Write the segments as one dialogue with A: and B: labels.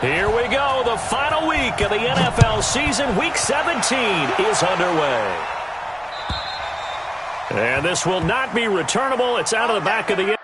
A: Here we go. The final week of the NFL season. Week 17 is underway. And this will not be returnable. It's out of the back of the end.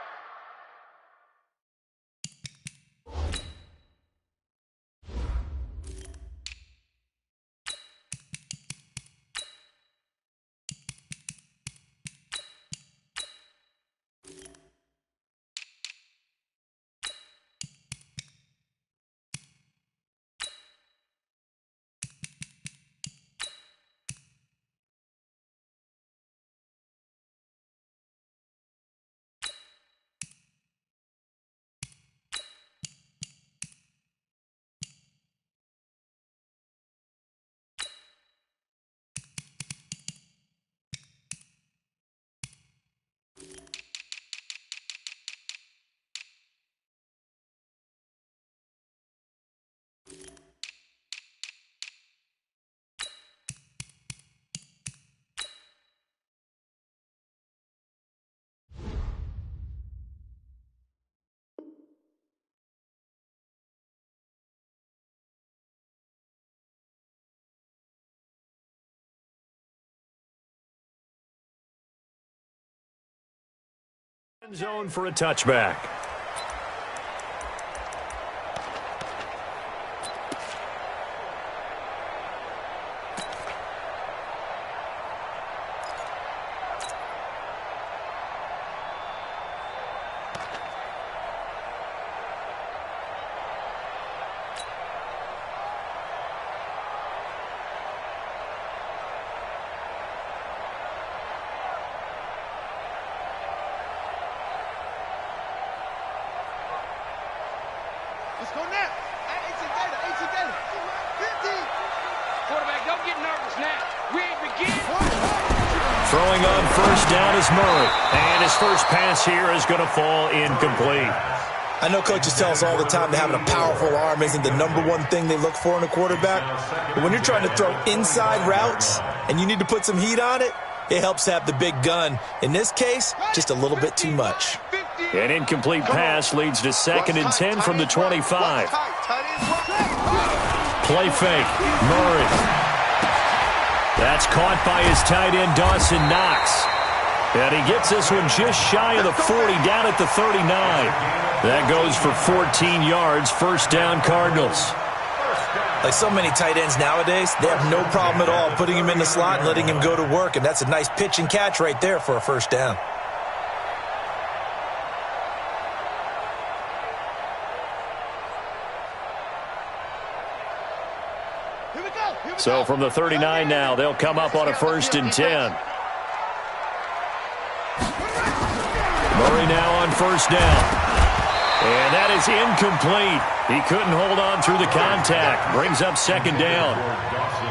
A: Zone for a touchback.
B: Let's go now. 18 data. 50. Quarterback, don't get nervous now. We ain't begin.
A: Throwing on first down is Murray. And his first pass here is going to fall incomplete.
C: I know coaches tell us all the time that having a powerful arm isn't the #1 thing they look for in a quarterback. But when you're trying to throw inside routes and you need to put some heat on it, it helps to have the big gun. In this case, just a little bit too much.
A: An incomplete pass leads to 2nd and 10 from the 25. Play fake. Murray. That's caught by his tight end, Dawson Knox. And he gets this one just shy of the 40, down at the 39. That goes for 14 yards, first down Cardinals.
C: Like so many tight ends nowadays, they have no problem at all putting him in the slot and letting him go to work. And that's a nice pitch and catch right there for a first down.
A: So from the 39 now, they'll come up on a 1st and 10. Murray now on first down. And that is incomplete. He couldn't hold on through the contact. Brings up 2nd down.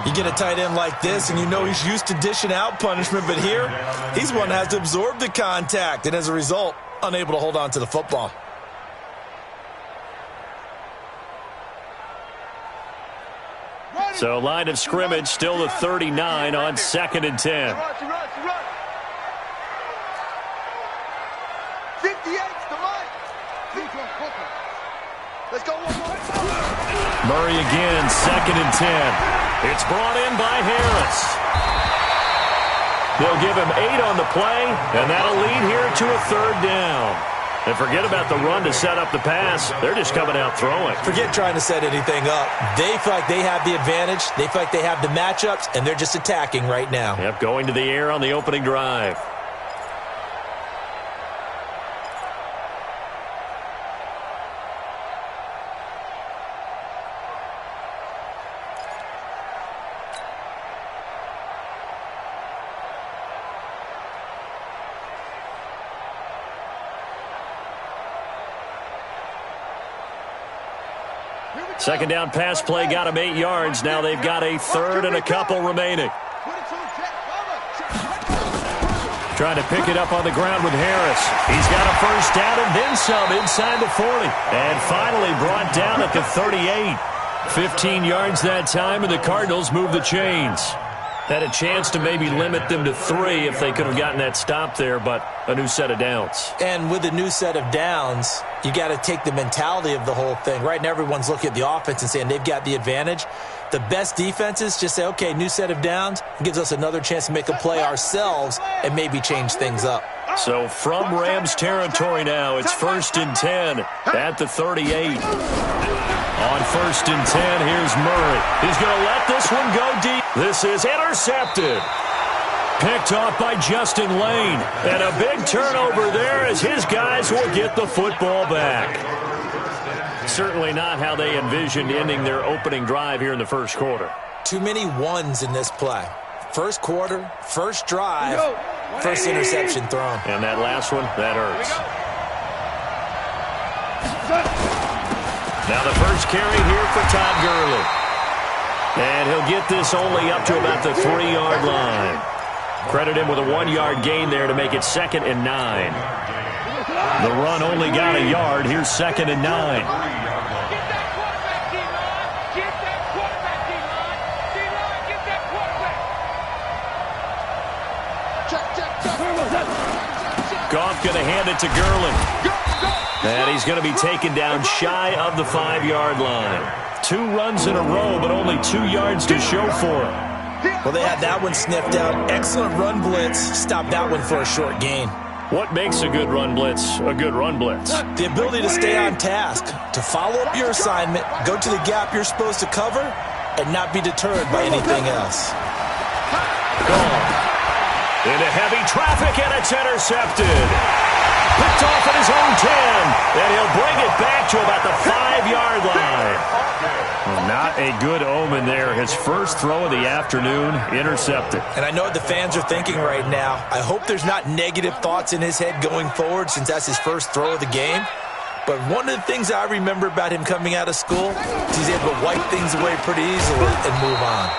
C: You get a tight end like this, and you know he's used to dishing out punishment, but here, he's one that has to absorb the contact, and as a result, unable to hold on to the football.
A: So line of scrimmage still the 39 on 2nd and 10.
B: 58's the line. Let's go one more.
A: Murray again, 2nd and 10. It's brought in by Harris. They'll give him 8 on the play, and that'll lead here to a 3rd down. And forget about the run to set up the pass. They're just coming out throwing.
C: Forget trying to set anything up. They feel like they have the advantage. They feel like they have the matchups, and they're just attacking right now.
A: Yep, going to the air on the opening drive. Second down pass play got him 8 yards. Now they've got a 3rd and a couple remaining. Trying to pick it up on the ground with Harris. He's got a first down and then some inside the 40. And finally brought down at the 38. 15 yards that time, and the Cardinals move the chains. Had a chance to maybe limit them to 3 if they could have gotten that stop there, but a new set of downs.
C: And with a new set of downs, you got to take the mentality of the whole thing. Right now, everyone's looking at the offense and saying they've got the advantage. The best defenses just say, okay, new set of downs. It gives us another chance to make a play ourselves and maybe change things up.
A: So from Rams territory now, it's 1st and 10 at the 38. On 1st and 10, here's Murray. He's going to let this one go deep. This is intercepted. Picked off by Justin Lane. And a big turnover there as his guys will get the football back. Certainly not how they envisioned ending their opening drive here in the first quarter.
C: Too many ones in this play. First quarter, first drive, first interception thrown.
A: And that last one, that hurts. Now the first carry here for Todd Gurley. And he'll get this only up to about the 3-yard line. Credit him with a 1-yard gain there to make it 2nd and 9. The run only got a yard. Here's 2nd and 9. Goff going to hand it to Gurley. And he's going to be taken down shy of the 5-yard line. 2 runs in a row, but only 2 yards to show for him.
C: Well, they had that one sniffed out. Excellent run blitz. Stopped that one for a short gain.
A: What makes a good run blitz a good run blitz?
C: The ability to stay on task, to follow up your assignment, go to the gap you're supposed to cover, and not be deterred by anything else.
A: Gone. Into heavy traffic, and it's intercepted. Picked off at his own 10, and he'll bring it back to about the 5-yard line. Well, not a good omen there. His first throw of the afternoon, intercepted.
C: And I know what the fans are thinking right now. I hope there's not negative thoughts in his head going forward since that's his first throw of the game. But one of the things I remember about him coming out of school is he's able to wipe things away pretty easily and move on.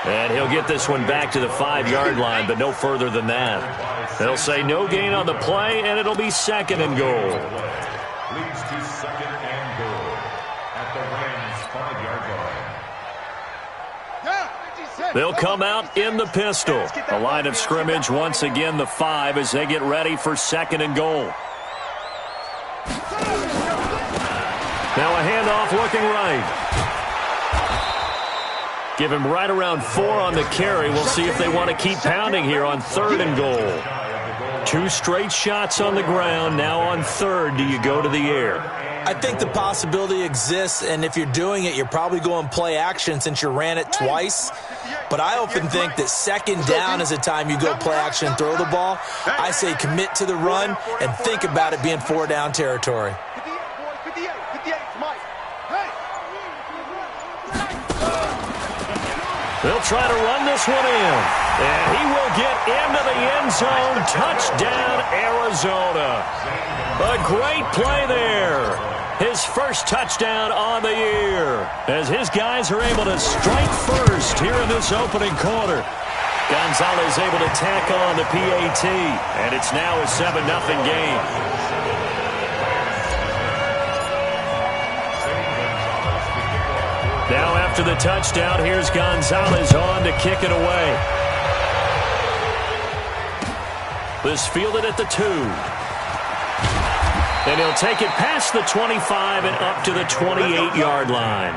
A: And he'll get this one back to the 5-yard line, but no further than that. They'll say no gain on the play, and it'll be 2nd and goal.
D: Leads to 2nd and goal at the Rams' 5-yard line.
A: They'll come out in the pistol. A line of scrimmage, once again the 5 as they get ready for 2nd and goal. Now a handoff looking right. Give him right around 4 on the carry. We'll see if they want to keep pounding here on 3rd and goal. 2 straight shots on the ground. Now on 3rd, do you go to the air?
C: I think the possibility exists, and if you're doing it, you're probably going play action since you ran it twice. But I often think that 2nd down is a time you go play action and throw the ball. I say commit to the run and think about it being 4-down territory.
A: They'll try to run this one in. And he will get into the end zone. Touchdown, Arizona. A great play there. His first touchdown on the year. As his guys are able to strike first here in this opening quarter. Gonzalez able to tack on the PAT. And it's now a 7-0 game. Now after the touchdown, here's Gonzalez on to kick it away. This fielded at the 2. And he'll take it past the 25 and up to the 28-yard line.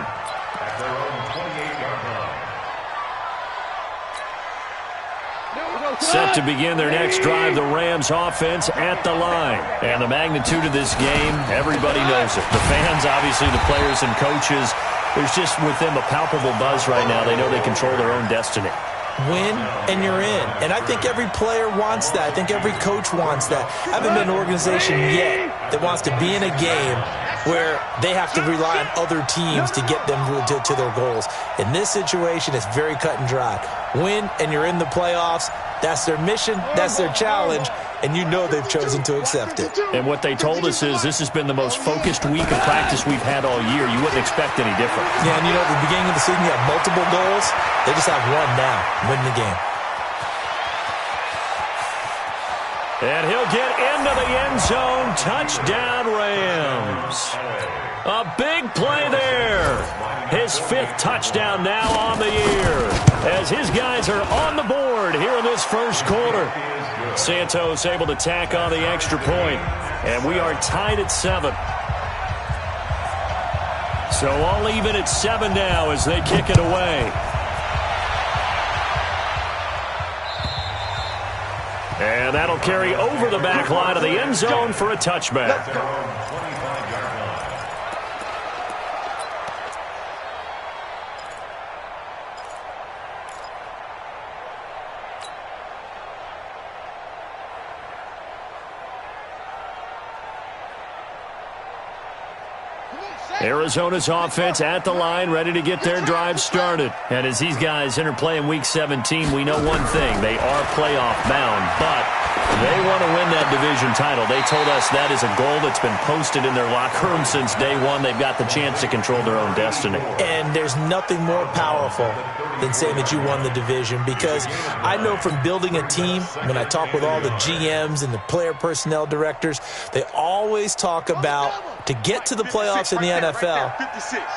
A: Set to begin their next drive, the Rams offense at the line. And the magnitude of this game, everybody knows it. The fans, obviously the players and coaches. There's just with them a palpable buzz right now. They know they control their own destiny.
C: Win, and you're in. And I think every player wants that. I think every coach wants that. I haven't been an organization yet that wants to be in a game where they have to rely on other teams to get them to their goals. In this situation, it's very cut and dry. Win, and you're in the playoffs. That's their mission. That's their challenge. And you know they've chosen to accept it.
A: And what they told us is this has been the most focused week of practice we've had all year. You wouldn't expect any different.
C: Yeah, and you know, at the beginning of the season, you have multiple goals. They just have one now, win the game.
A: And he'll get into the end zone. Touchdown, Rams. A big play there. His 5th touchdown now on the year as his guys are on the board here in this first quarter. Santos able to tack on the extra point, and we are tied at 7. So all even at 7 now as they kick it away. And that'll carry over the back line of the end zone for a touchback. Arizona's offense at the line, ready to get their drive started. And as these guys interplay in Week 17, we know one thing. They are playoff bound, but they want to win that division title. They told us that is a goal that's been posted in their locker room since day one. They've got the chance to control their own destiny.
C: And there's nothing more powerful than saying that you won the division, because I know from building a team, when I talk with all the GMs and the player personnel directors, they always talk about to get to the playoffs in the NFL,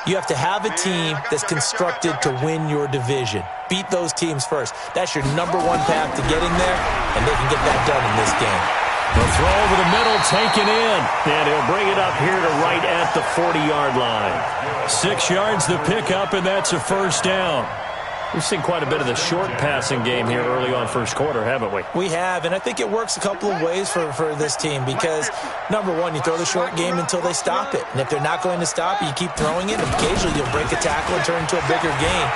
C: you have to have a team that's constructed to win your division. Beat those teams first. That's your #1 path to getting there, and they can get that done in this game.
A: The throw over the middle, taken in, and he'll bring it up here to right at the 40-yard line. 6 yards the pickup, and that's a first down. We've seen quite a bit of the short passing game here early on first quarter, haven't we?
C: We have, and I think it works a couple of ways for this team because, #1, you throw the short game until they stop it. And if they're not going to stop it, you keep throwing it, and occasionally you'll break a tackle and turn it into a bigger gain.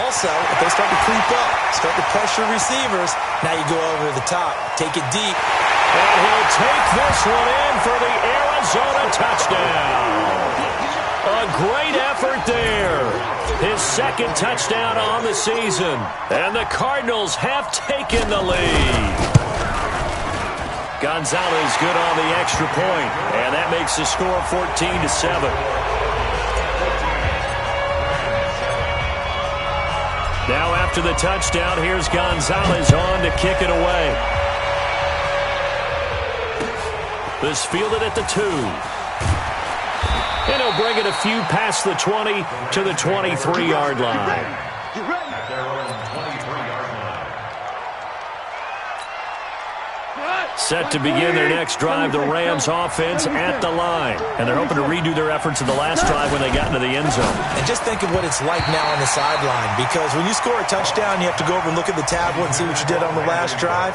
C: Also, if they start to creep up, start to pressure receivers, now you go over the top, take it deep.
A: And he'll take this one in for the Arizona touchdown. A great effort there. His 2nd touchdown on the season. And the Cardinals have taken the lead. Gonzalez good on the extra point. And that makes the score 14-7. Now after the touchdown, here's Gonzalez on to kick it away. This fielded at the 2. And he'll bring it a few past the 20 to the 23-yard line. Set to begin their next drive, the Rams offense at the line. And they're hoping to redo their efforts of the last drive when they got into the end zone.
C: And just think of what it's like now on the sideline, because when you score a touchdown, you have to go over and look at the tablet and see what you did on the last drive.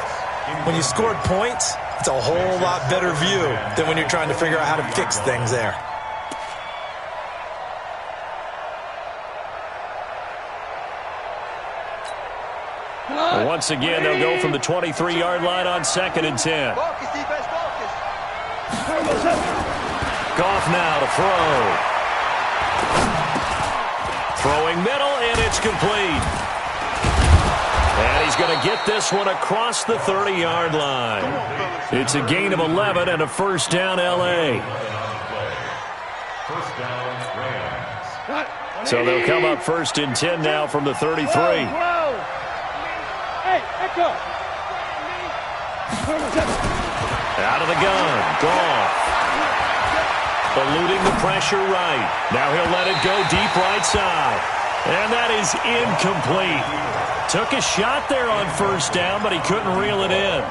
C: When you scored points, it's a whole lot better view than when you're trying to figure out how to fix things there.
A: And once again, they'll go from the 23-yard line on 2nd and 10. Goff now to throw. Throwing middle, and it's complete. And he's going to get this one across the 30-yard line. It's a gain of 11 and a first down, L.A. So they'll come up 1st and 10 now from the 33. Out of the gun, Goff. Eluding the pressure right. Now he'll let it go deep right side. And that is incomplete. Took a shot there on first down, but he couldn't reel it in.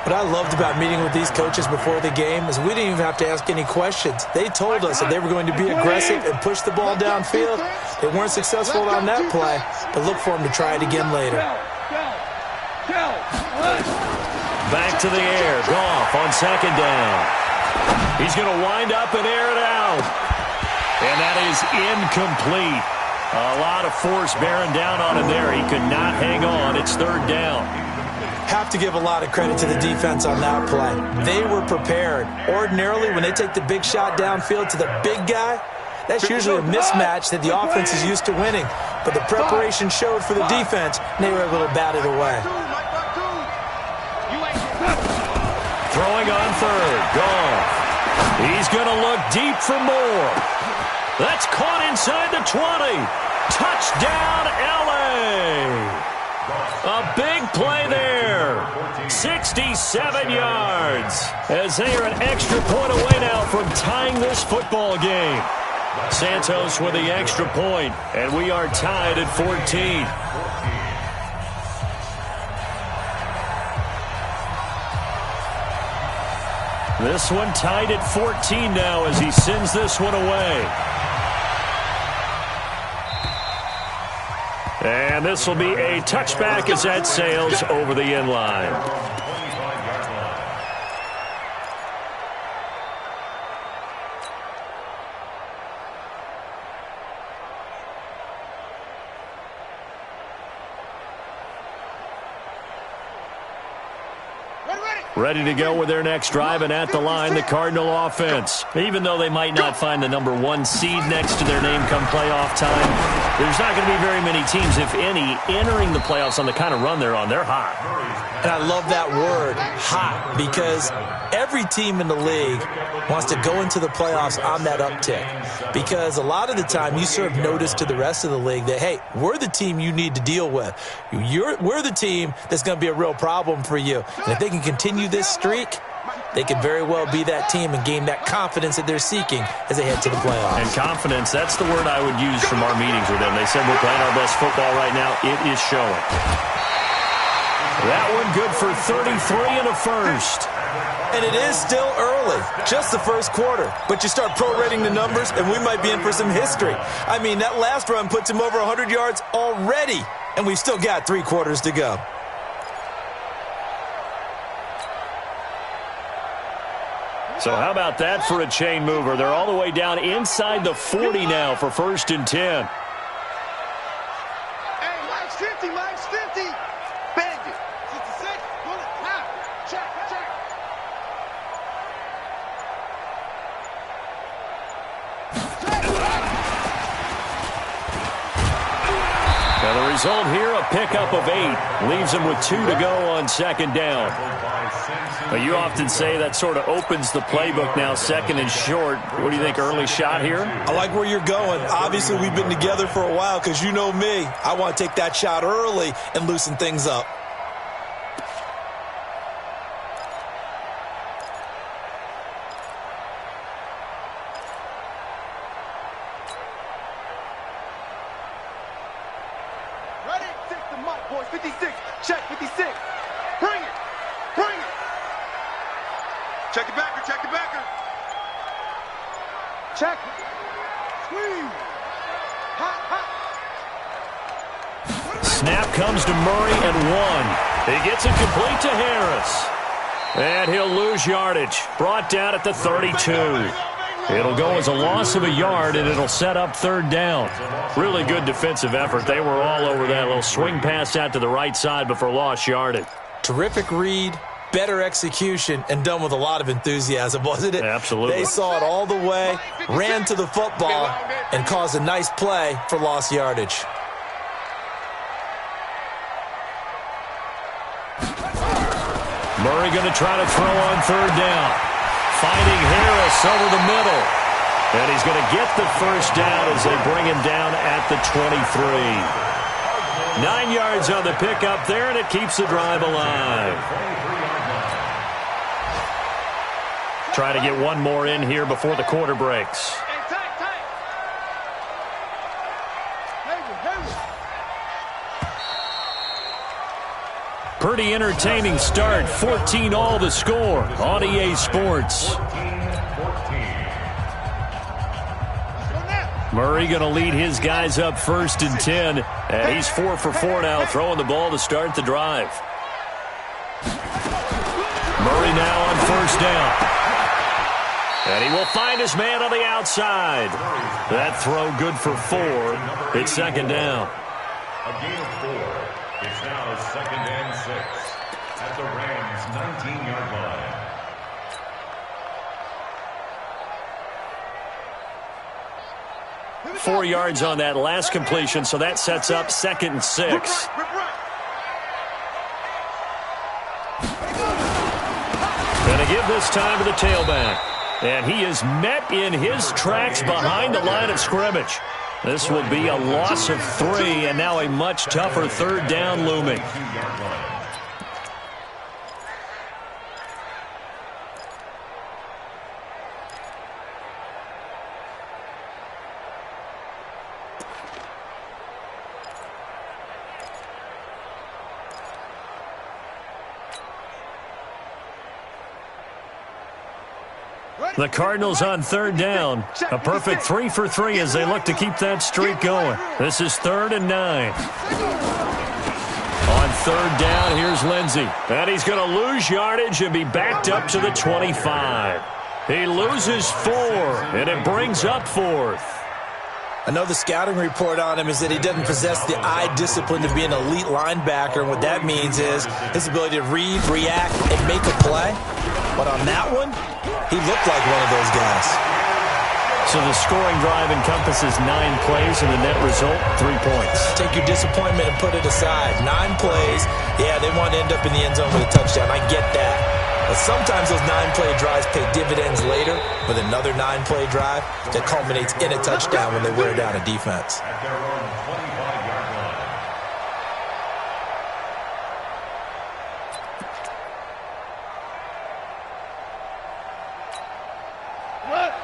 C: What I loved about meeting with these coaches before the game is we didn't even have to ask any questions. They told us that they were going to be aggressive and push the ball downfield. They weren't successful on that play, but look for them to try it again later.
A: Back to the air. Goff on 2nd down. He's going to wind up and air it out. And that is incomplete. A lot of force bearing down on him there. He could not hang on. It's 3rd down.
C: Have to give a lot of credit to the defense on that play. They were prepared. Ordinarily, when they take the big shot downfield to the big guy, that's usually a mismatch that the offense is used to winning. But the preparation showed for the defense, and they were able to bat it away.
A: Throwing on 3rd. Goff. He's going to look deep for more. That's caught inside the 20. Touchdown, L.A. A big play there. 67 yards. As they are an extra point away now from tying this football game. Santos with the extra point, and we are tied at 14. This one tied at 14 now as he sends this one away. And this will be a touchback as that sails over the end line. Ready to go with their next drive, and at the line, the Cardinal offense. Even though they might not find the #1 seed next to their name come playoff time, there's not going to be very many teams, if any, entering the playoffs on the kind of run they're on. They're hot.
C: And I love that word, hot, because every team in the league wants to go into the playoffs on that uptick. Because a lot of the time you serve notice to the rest of the league that, hey, we're the team you need to deal with. We're the team that's going to be a real problem for you. And if they can continue this streak, they could very well be that team and gain that confidence that they're seeking as they head to the playoffs.
A: And confidence, that's the word I would use from our meetings with them. They said we're playing our best football right now. It is showing. That one good for 33 and a first.
C: And it is still early, just the first quarter. But you start prorating the numbers, and we might be in for some history. I mean, that last run puts him over 100 yards already, and we've still got 3 quarters to go.
A: So how about that for a chain mover? They're all the way down inside the 40 now for 1st and 10.
B: Hey, Mike's 50, Mike's 50. Bend it. 66, pull it, now. Check.
A: Now the result here, a pickup of 8. Leaves him with 2 to go on 2nd down. Now you often say that sort of opens the playbook now, 2nd and short. What do you think, early shot here?
C: I like where you're going. Obviously, we've been together for a while because you know me. I want to take that shot early and loosen things up.
B: Ready? 6 to Mike, boys. 56. Check 56. Bring it. Check the backer. Check. Squeeze. Hot.
A: Snap comes to Murray and 1. He gets it complete to Harris. And he'll lose yardage. Brought down at the 32. It'll go as a loss of a yard, and it'll set up 3rd down. Really good defensive effort. They were all over that little swing pass out to the right side before lost yardage.
C: Terrific read, better execution, and done with a lot of enthusiasm, wasn't it?
A: Absolutely.
C: They saw it all the way, ran to the football, and caused a nice play for lost yardage.
A: Murray going to try to throw on 3rd down. Finding Harris over the middle. And he's going to get the 1st down as they bring him down at the 23. 9 yards on the pickup there, and it keeps the drive alive. Trying to get one more in here before the quarter breaks.
B: Hey, tight.
A: Pretty entertaining start. 14 all the score on EA Sports. Murray going to lead his guys up 1st and 10. And he's 4 for 4 now, throwing the ball to start the drive. Murray now on 1st down. And he will find his man on the outside. That throw good for 4. It's 2nd down.
D: A gain of 4. It's now 2nd and 6 at the Rams' 19-yard line.
A: 4 yards on that last completion, so that sets up 2nd and 6. Going to give this time to the tailback. And he is met in his tracks behind the line of scrimmage. This will be a loss of 3, and now a much tougher 3rd down looming. The Cardinals on third down. A perfect 3 for 3 as they look to keep that streak going. This is 3rd and 9. On third down, here's Lindsey. And he's going to lose yardage and be backed up to the 25. He loses 4, and it brings up 4th.
C: Another scouting report on him is that he doesn't possess the eye discipline to be an elite linebacker. And what that means is his ability to read, react, and make a play. But on that one, he looked like one of those guys.
A: So the scoring drive encompasses 9 plays, and the net result, 3 points.
C: Take your disappointment and put it aside. 9 plays. Yeah, they want to end up in the end zone with a touchdown. I get that. But sometimes those 9-play drives pay dividends later with another 9-play drive that culminates in a touchdown when they wear down a defense.
D: At their own 25-yard line.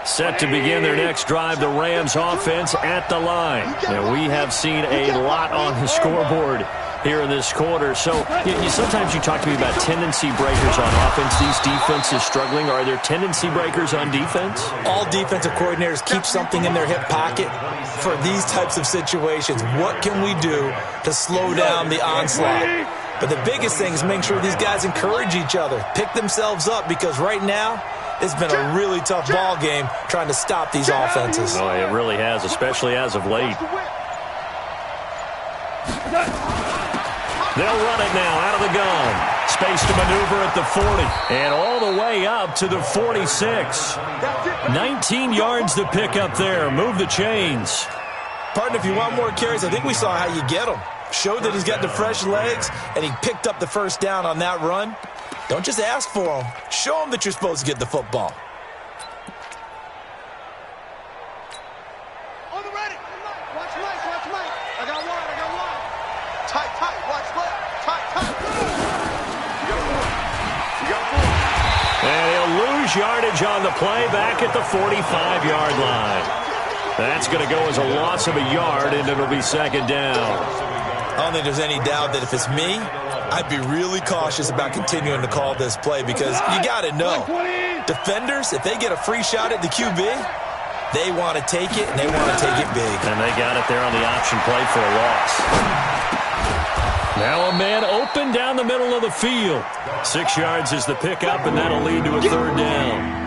A: Set to begin their next drive, the Rams offense at the line. Now, we have seen a lot on the scoreboard here in this quarter. So sometimes you talk to me about tendency breakers on offense. These defenses struggling. Are there tendency breakers on defense?
C: All defensive coordinators keep something in their hip pocket for these types of situations. What can we do to slow down the onslaught? But the biggest thing is making sure these guys encourage each other, pick themselves up, because right now it's been a really tough ball game trying to stop these offenses.
A: Oh, it really has, especially as of late. They'll run it now out of the gun. Space to maneuver at the 40. And all the way up to the 46. 19 yards to pick up there. Move the chains.
C: Partner, if you want more carries, I think we saw how you get him. Showed that he's got the fresh legs, and he picked up the first down on that run. Don't just ask for him. Show him that you're supposed to get the football.
B: On the ready. Watch Mike. I got one. Tight. Watch left. Tight. You got one.
A: And he'll lose yardage on the play back at the 45-yard line. That's going to go as a loss of a yard, and it'll be 2nd down.
C: I don't think there's any doubt that if it's me, I'd be really cautious about continuing to call this play, because you got to know, defenders, if they get a free shot at the QB, they want to take it, and they want to take it big.
A: And they got it there on the option play for a loss. Now a man open down the middle of the field. 6 yards is the pickup, and that'll lead to a 3rd down.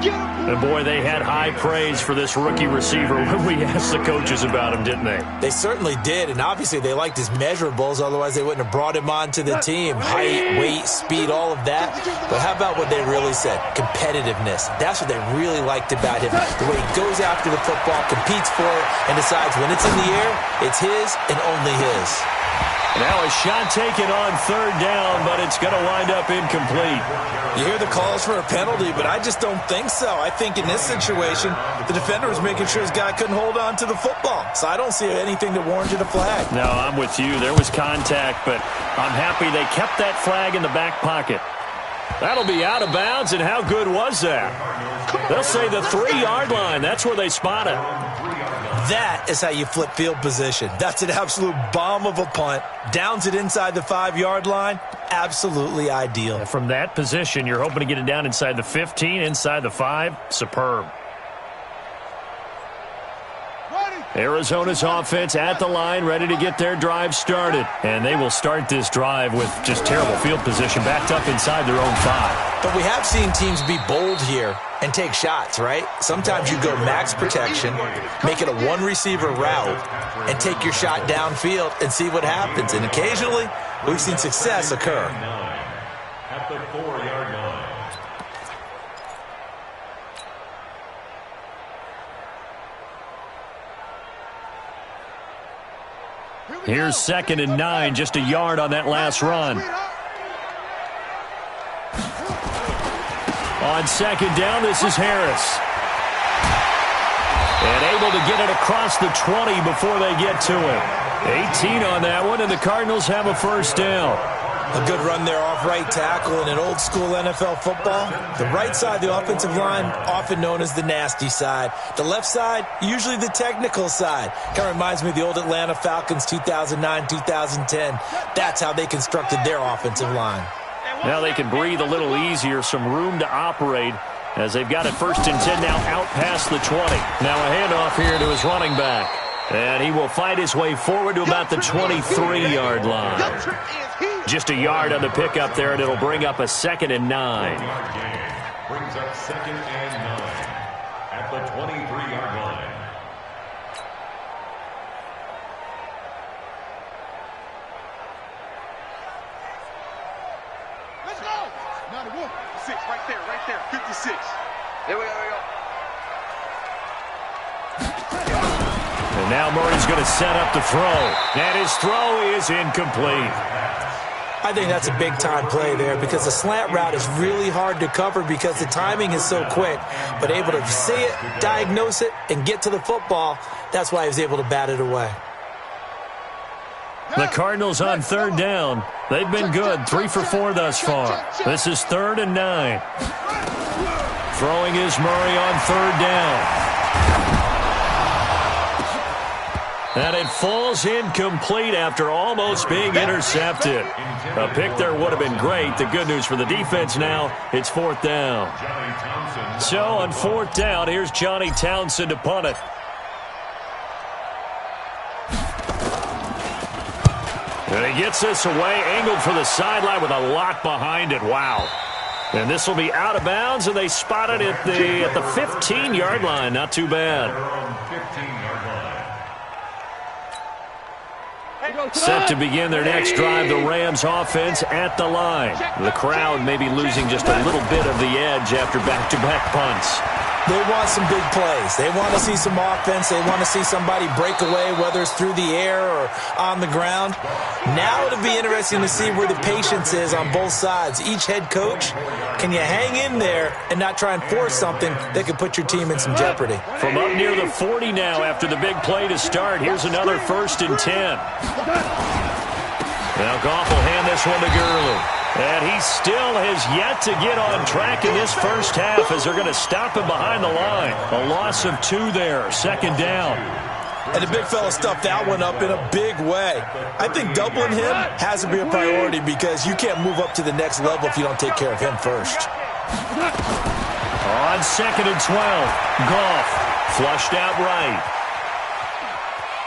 A: And boy, they had high praise for this rookie receiver when we asked the coaches about him, didn't they?
C: They certainly did, and obviously they liked his measurables, otherwise they wouldn't have brought him onto the team. Height, weight, speed, all of that. But how about what they really said? Competitiveness. That's what they really liked about him. The way he goes after the football, competes for it, and decides when it's in the air, it's his and only his.
A: Now a shot taken on 3rd down, but it's going to wind up incomplete.
C: You hear the calls for a penalty, but I just don't think so. I think in this situation, the defender was making sure his guy couldn't hold on to the football. So I don't see anything that warranted a flag.
A: No, I'm with you. There was contact, but I'm happy they kept that flag in the back pocket. That'll be out of bounds, and how good was that? They'll say the 3-yard line. That's where they spot it.
C: That is how you flip field position. That's an absolute bomb of a punt. Downs it inside the 5-yard line. Absolutely ideal.
A: And from that position, you're hoping to get it down inside the 15, inside the 5. Superb. Arizona's offense at the line, ready to get their drive started. And they will start this drive with just terrible field position, backed up inside their own 5.
C: But we have seen teams be bold here and take shots, right? Sometimes you go max protection, make it a one-receiver route, and take your shot downfield and see what happens. And occasionally, we've seen success occur.
D: At the 4-yard line.
A: Here's 2nd and 9, just a yard on that last run. On 2nd down, this is Harris. And able to get it across the 20 before they get to him. 18 on that one, and the Cardinals have a 1st down.
C: A good run there off right tackle in an old-school NFL football. The right side, the offensive line, often known as the nasty side. The left side, usually the technical side. Kind of reminds me of the old Atlanta Falcons 2009, 2010. That's how they constructed their offensive line.
A: Now they can breathe a little easier, some room to operate as they've got it 1st and 10 now out past the 20. Now a handoff here to his running back. And he will fight his way forward to about the 23-yard line. Just a yard on the pickup there, and it'll bring up a 2nd and 9.
D: Brings up 2nd and 9 at the 23-yard line.
B: Let's go. 91. 6 right there. 56. There we go.
A: And now Murray's going to set up the throw. And his throw is incomplete.
C: I think that's a big-time play there because the slant route is really hard to cover because the timing is so quick. But able to see it, diagnose it, and get to the football, that's why he was able to bat it away.
A: The Cardinals on 3rd down. They've been good, 3 for 4 thus far. This is 3rd and 9. Throwing is Murray on 3rd down. And it falls incomplete after almost being intercepted. A pick there would have been great. The good news for the defense now, it's 4th down. So on 4th down, here's Johnny Townsend to punt it. And he gets this away, angled for the sideline with a lot behind it. Wow. And this will be out of bounds, and they spot it at the 15-yard line. Not too bad. Set to begin their next drive, the Rams offense at the line. The crowd may be losing just a little bit of the edge after back-to-back punts.
C: They want some big plays. They want to see some offense. They want to see somebody break away, whether it's through the air or on the ground. Now it'll be interesting to see where the patience is on both sides. Each head coach, can you hang in there and not try and force something that could put your team in some jeopardy?
A: From up near the 40 now after the big play to start, here's another 1st and 10. Now Goff will hand this one to Gurley. And he still has yet to get on track in this first half as they're going to stop him behind the line. A loss of 2 there, 2nd down.
C: And the big fella stuffed that one up in a big way. I think doubling him has to be a priority because you can't move up to the next level if you don't take care of him first.
A: On 2nd and 12, Goff flushed out right.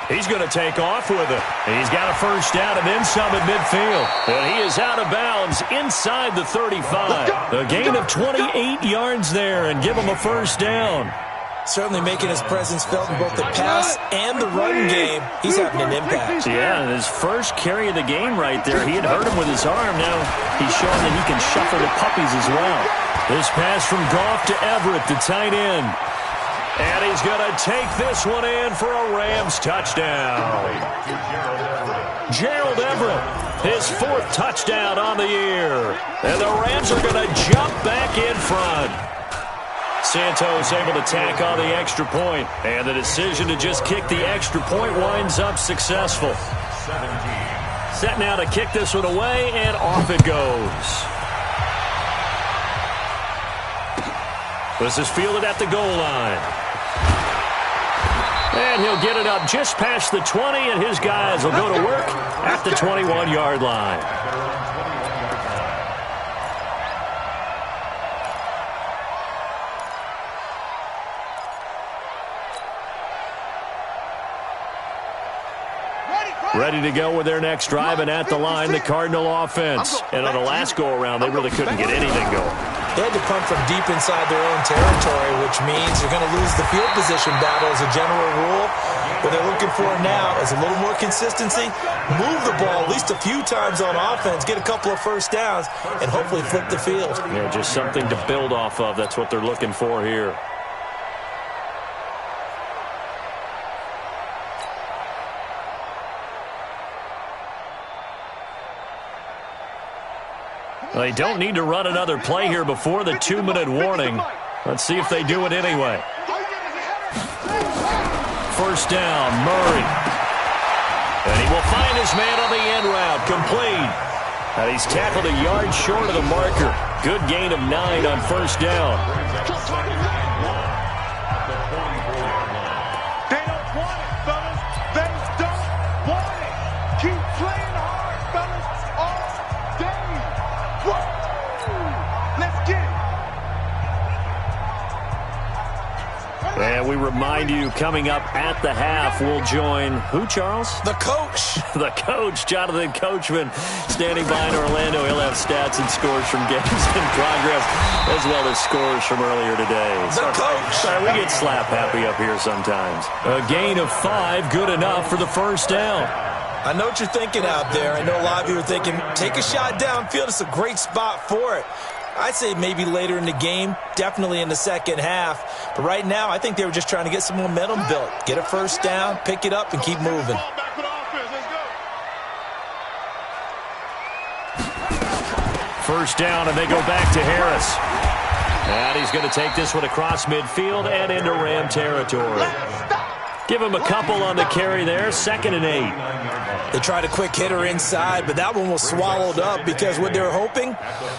A: He's going to take off with it. He's got a 1st down and then some at midfield. And he is out of bounds inside the 35. A gain of 28 yards there and give him a 1st down.
C: Certainly making his presence felt in both the pass and the run game. He's having an impact.
A: Yeah, his first carry of the game right there. He had hurt him with his arm. Now he's showing that he can shuffle the puppies as well. This pass from Goff to Everett, the tight end. And he's going to take this one in for a Rams touchdown. Gerald Everett, his 4th touchdown on the year. And the Rams are going to jump back in front. Santos able to tack on the extra point. And the decision to just kick the extra point winds up successful. Set now to kick this one away, and off it goes. This is fielded at the goal line. And he'll get it up just past the 20, and his guys will go to work at the 21-yard line. Ready to go with their next drive, and at the line, the Cardinal offense. And on the last go-around, they really couldn't get anything going.
C: They had to punt from deep inside their own territory, which means you're going to lose the field position battle as a general rule. What they're looking for now is a little more consistency, move the ball at least a few times on offense, get a couple of 1st downs, and hopefully flip the field.
A: Yeah, just something to build off of. That's what they're looking for here. They don't need to run another play here before the 2-minute warning. Let's see if they do it anyway. 1st down, Murray. And he will find his man on the end route, complete. And he's tackled a yard short of the marker. Good gain of 9 on 1st down.
B: They don't want it, fellas. They don't want it. Keep playing hard, fellas, all day. Woo! Let's get it.
A: remind you, coming up at the half, we'll join who, Charles?
C: The coach.
A: The coach, Jonathan Coachman, standing by in Orlando. He'll have stats and scores from games in progress, as well as scores from earlier today.
C: The coach.
A: Sorry, we get slap happy up here sometimes. A gain of 5, good enough for the first down.
C: I know what you're thinking out there. I know a lot of you are thinking, take a shot downfield. It's a great spot for it. I'd say maybe later in the game, definitely in the second half. But right now, I think they were just trying to get some momentum built. Get a first down, pick it up, and keep moving.
A: First down, and they go back to Harris. And he's going to take this one across midfield and into Ram territory. Give him a couple on the carry there, 2nd and 8.
C: They tried a quick hitter inside, but that one was swallowed up because what they were hoping,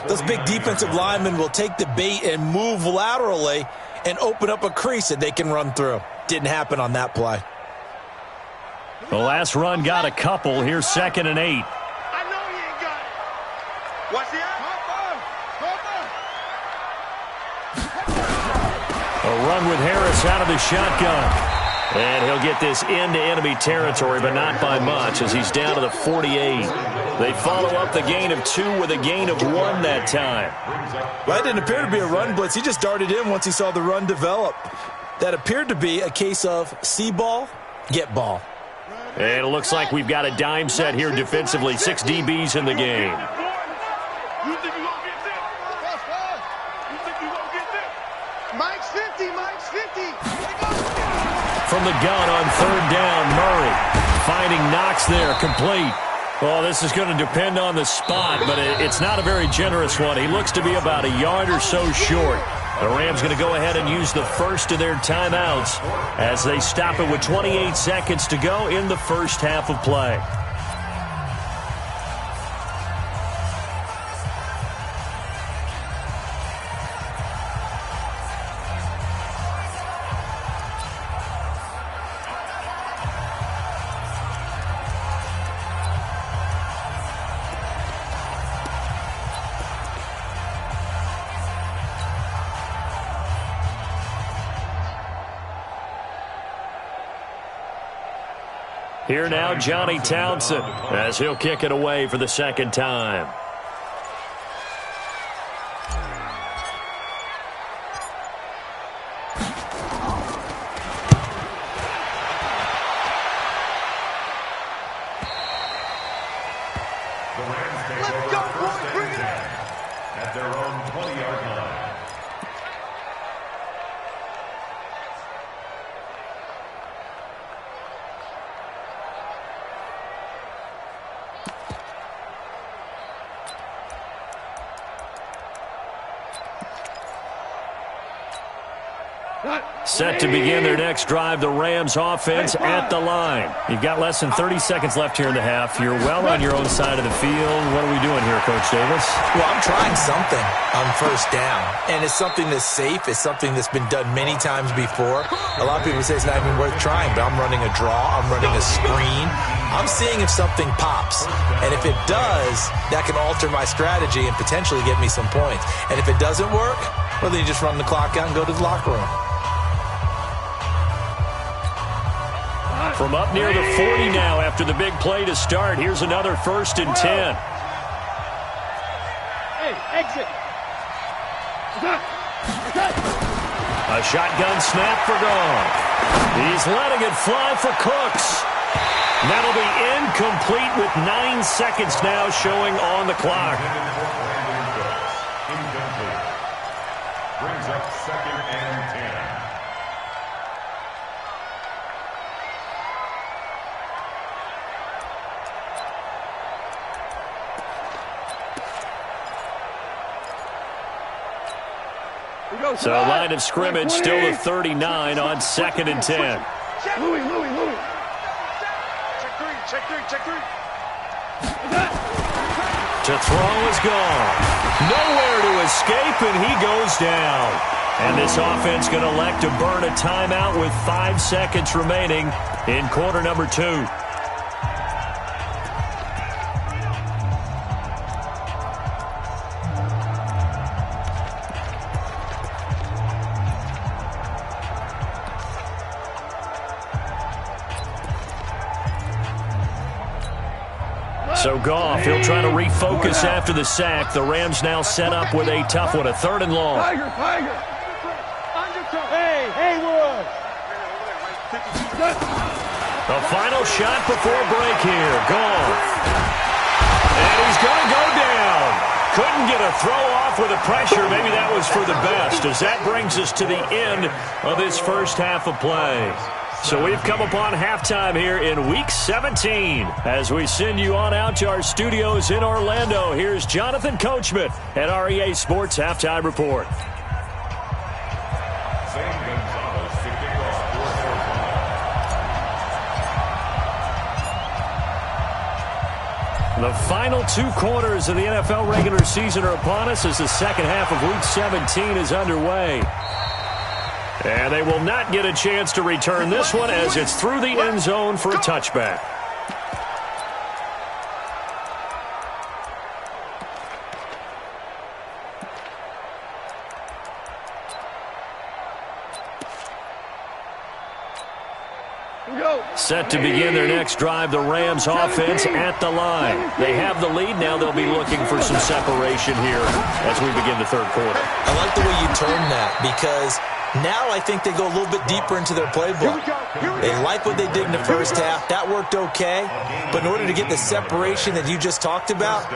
C: those big defensive linemen will take the bait and move laterally and open up a crease that they can run through. Didn't happen on that play.
A: The last run got a couple. Here's 2nd and 8.
B: I know he ain't got it. Watch the
A: A run with Harris out of the shotgun. And he'll get this into enemy territory, but not by much, as he's down to the 48. They follow up the gain of 2 with a gain of 1 that time.
C: Well, it didn't appear to be a run blitz. He just darted in once he saw the run develop. That appeared to be a case of see ball, get ball.
A: And it looks like we've got a dime set here defensively. 6 DBs in the game.
B: You think you gonna get this? You think you gonna get this? Mike's 50, Mike's 50.
A: From the gun on 3rd down, Murray finding Knox there, complete. Well, this is going to depend on the spot, but it's not a very generous one. He looks to be about a yard or so short. The Rams going to go ahead and use the first of their timeouts as they stop it with 28 seconds to go in the first half of play. Here now, Johnny Townsend, as he'll kick it away for the 2nd time.
B: Let's go, boys, bring it in.
D: At their own 20-yard line.
A: Set to begin their next drive, the Rams offense at the line. You've got less than 30 seconds left here in the half. You're well on your own side of the field. What are we doing here, Coach Davis?
C: Well, I'm trying something on first down, and it's something that's safe. It's something that's been done many times before. A lot of people say it's not even worth trying, but I'm running a draw. I'm running a screen. I'm seeing if something pops, and if it does, that can alter my strategy and potentially get me some points. And if it doesn't work, well, then you just run the clock out and go to the locker room.
A: From up near the 40 now after the big play to start. Here's another 1st and 10.
B: Hey, exit.
A: A shotgun snap for gone. He's letting it fly for Cooks. That'll be incomplete with 9 seconds now showing on the clock.
D: Incomplete. Brings up 2nd and 10.
A: So line of scrimmage still the 39 on 2nd and 10.
B: Louis. Check three.
A: To throw is gone. Nowhere to escape, and he goes down. And this offense going to elect to burn a timeout with 5 seconds remaining in quarter number 2. So Goff, he'll try to refocus after the sack. The Rams now set up with a tough one, a 3rd and long.
B: Tiger. Hey, Haywood.
A: The final shot before break here. Goff. And he's going to go down. Couldn't get a throw off with the pressure. Maybe that was for the best, as that brings us to the end of this first half of play. So we've come upon halftime here in Week 17. As we send you on out to our studios in Orlando, here's Jonathan Coachman at REA Sports Halftime Report. The final 2 quarters of the NFL regular season are upon us as the second half of Week 17 is underway. And they will not get a chance to return this one as it's through the end zone for a touchback. Set to begin their next drive, the Rams offense at the line. They have the lead. Now they'll be looking for some separation here as we begin the 3rd quarter.
C: I like the way you term that, because now I think they go a little bit deeper into their playbook. They like what they did in the first half. That worked okay. But in order to get the separation that you just talked about,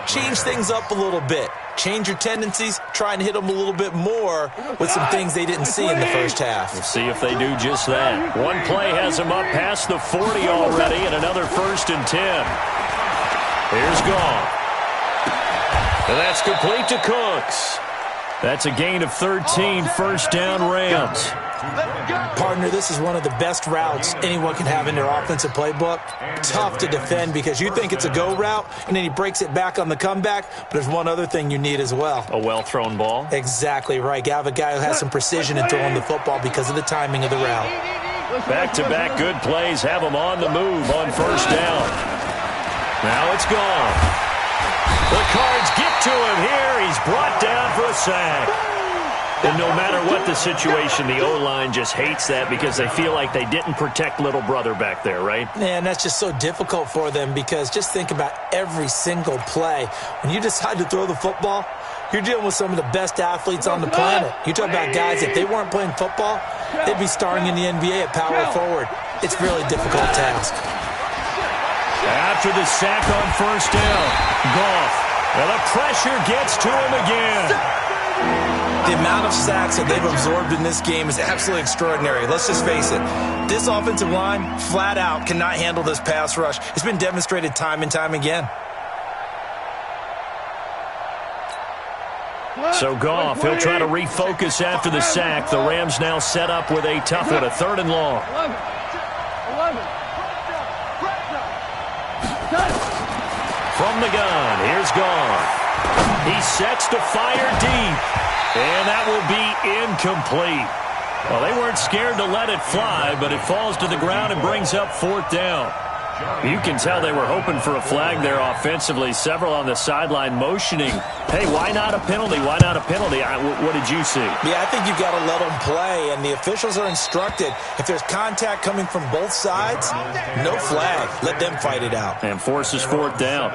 C: change things up a little bit. Change your tendencies. Try and hit them a little bit more with some things they didn't see in the first half.
A: We'll see if they do just that. One play has them up past the 40 already, and another 1st and 10. Here's Goff. And that's complete to Cooks. That's a gain of 13, 1st down Rams.
C: Partner, this is one of the best routes anyone can have in their offensive playbook. Tough to defend because you think it's a go route, and then he breaks it back on the comeback. But there's one other thing you need as well.
A: A well-thrown ball?
C: Exactly right. You have a guy who has some precision in throwing the football because of the timing of the route.
A: Back-to-back good plays have him on the move on 1st down. Now it's gone. The Cards get to him here. He's brought down for a sack. And no matter what the situation, the O-line just hates that because they feel like they didn't protect little brother back there, right?
C: Man, that's just so difficult for them because just think about every single play. When you decide to throw the football, you're dealing with some of the best athletes on the planet. You talk about guys, if they weren't playing football, they'd be starring in the NBA at power forward. It's a really difficult task.
A: After the sack on 1st down, Goff. And the pressure gets to him again.
C: The amount of sacks that they've absorbed in this game is absolutely extraordinary. Let's just face it. This offensive line, flat out, cannot handle this pass rush. It's been demonstrated time and time again.
A: So Goff, he'll try to refocus after the sack. The Rams now set up with a tough one, a 3rd and long. From the gun, here's Goff. He sets to fire deep, and that will be incomplete. Well, they weren't scared to let it fly, but it falls to the ground and brings up 4th down. You can tell they were hoping for a flag there offensively. Several on the sideline motioning, hey, why not a penalty? Why not a penalty? What did you see?
C: Yeah, I think you've got to let them play, and the officials are instructed. If there's contact coming from both sides, no flag. Let them fight it out.
A: And forces 4th down.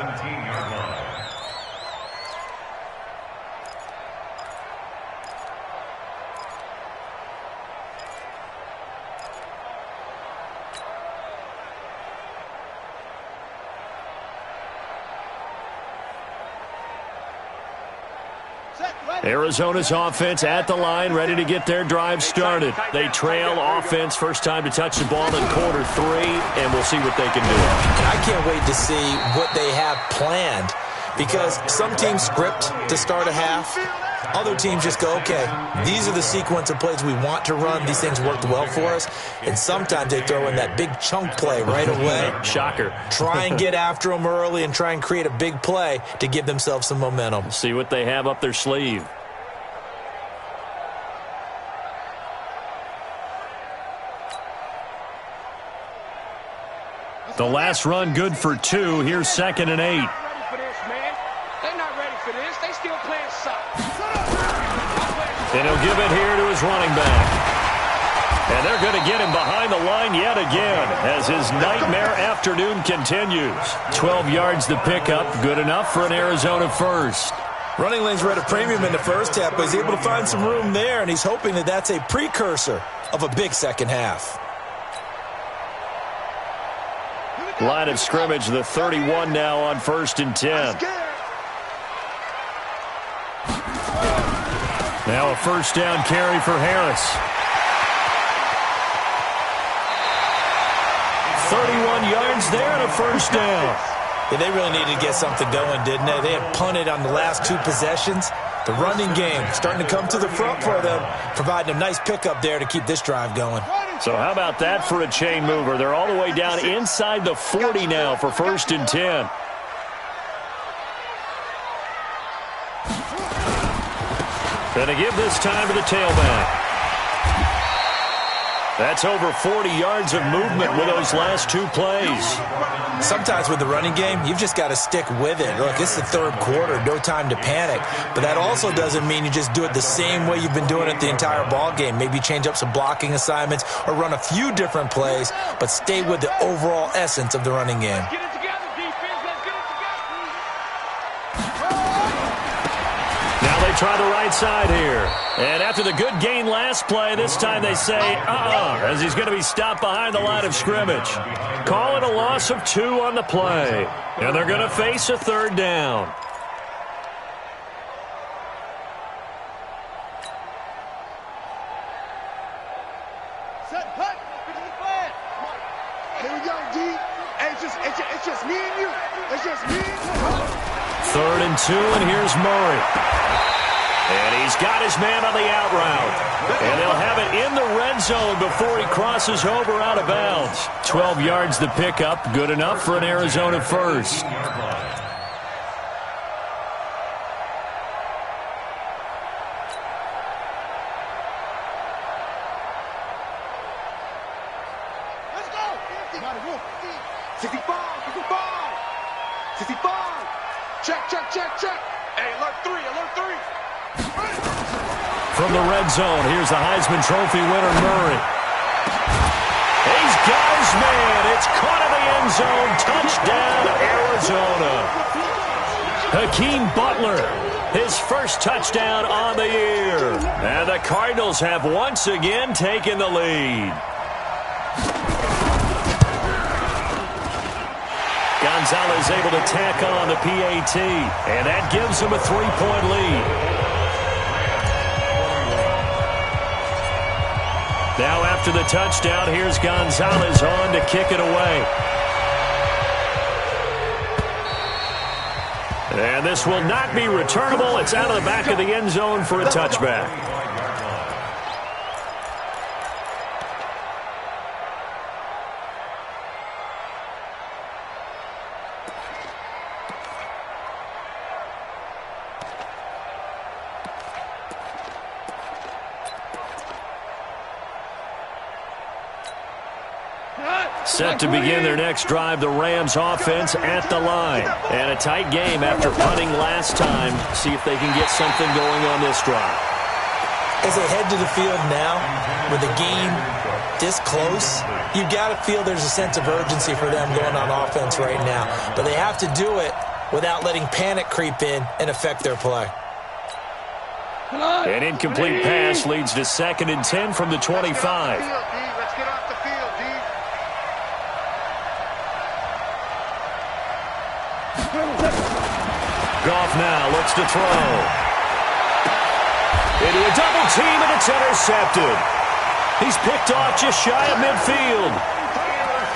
A: Arizona's offense at the line, ready to get their drive started. They trail offense, first time to touch the ball in quarter 3, and we'll see what they can do.
C: And I can't wait to see what they have planned, because some teams script to start a half. Other teams just go, okay, these are the sequence of plays we want to run. These things worked well for us. And sometimes they throw in that big chunk play right away.
A: Shocker.
C: Try and get after them early and try and create a big play to give themselves some momentum.
A: See what they have up their sleeve. The last run good for 2. Here's 2nd and 8. And he'll give it here to his running back. And they're going to get him behind the line yet again as his nightmare afternoon continues. 12 yards the pickup, good enough for an Arizona first.
C: Running lanes were at a premium in the first half, but he's able to find some room there, and he's hoping that that's a precursor of a big second half.
A: Line of scrimmage, the 31 now on 1st and 10. Now a first down carry for Harris. 31 yards there and a first down.
C: Yeah, they really needed to get something going, didn't they? They had punted on the last 2 possessions. The running game starting to come to the front for them, providing a nice pickup there to keep this drive going.
A: So how about that for a chain mover? They're all the way down inside the 40 now for 1st and 10. Going to give this time to the tailback. That's over 40 yards of movement with those last 2 plays.
C: Sometimes with the running game, you've just got to stick with it. Look, it's the 3rd quarter, no time to panic. But that also doesn't mean you just do it the same way you've been doing it the entire ball game. Maybe change up some blocking assignments or run a few different plays, but stay with the overall essence of the running game.
B: Get it together, defense. Let's get it together.
A: Now they try the right side here. And after the good gain last play, this time they say, as he's going to be stopped behind the line of scrimmage. Call it a loss of 2 on the play. And they're going to face a 3rd down.
B: Set, cut. Pick the flag. Here we go, D. Hey, it's just me and you. It's just me and you.
A: 3rd and 2, and here's Murray. And he's got his man on the out route. And they'll have it in the red zone before he crosses over out of bounds. 12 yards the pickup, good enough for an Arizona first.
B: Let's go. 65, 65. Check. Hey, alert 3.
A: From the red zone, here's the Heisman Trophy winner, Murray. He's got his man. It's caught in the end zone. Touchdown, Arizona. Hakeem Butler, his first touchdown on the year. And the Cardinals have once again taken the lead. Gonzalez able to tack on the PAT, and that gives him a 3-point lead. Now after the touchdown, here's Gonzalez on to kick it away. And this will not be returnable. It's out of the back of the end zone for a touchback. Set to begin their next drive, the Rams offense at the line. And a tight game after punting last time. See if they can get something going on this drive.
C: As they head to the field now, with the game this close, you've got to feel there's a sense of urgency for them going on offense right now. But they have to do it without letting panic creep in and affect their play.
A: An incomplete pass leads to 2nd and 10 from the 25.
B: Let's get off the field, D.
A: Goff now looks to throw. Into a double team, and it's intercepted. He's picked off just shy of midfield.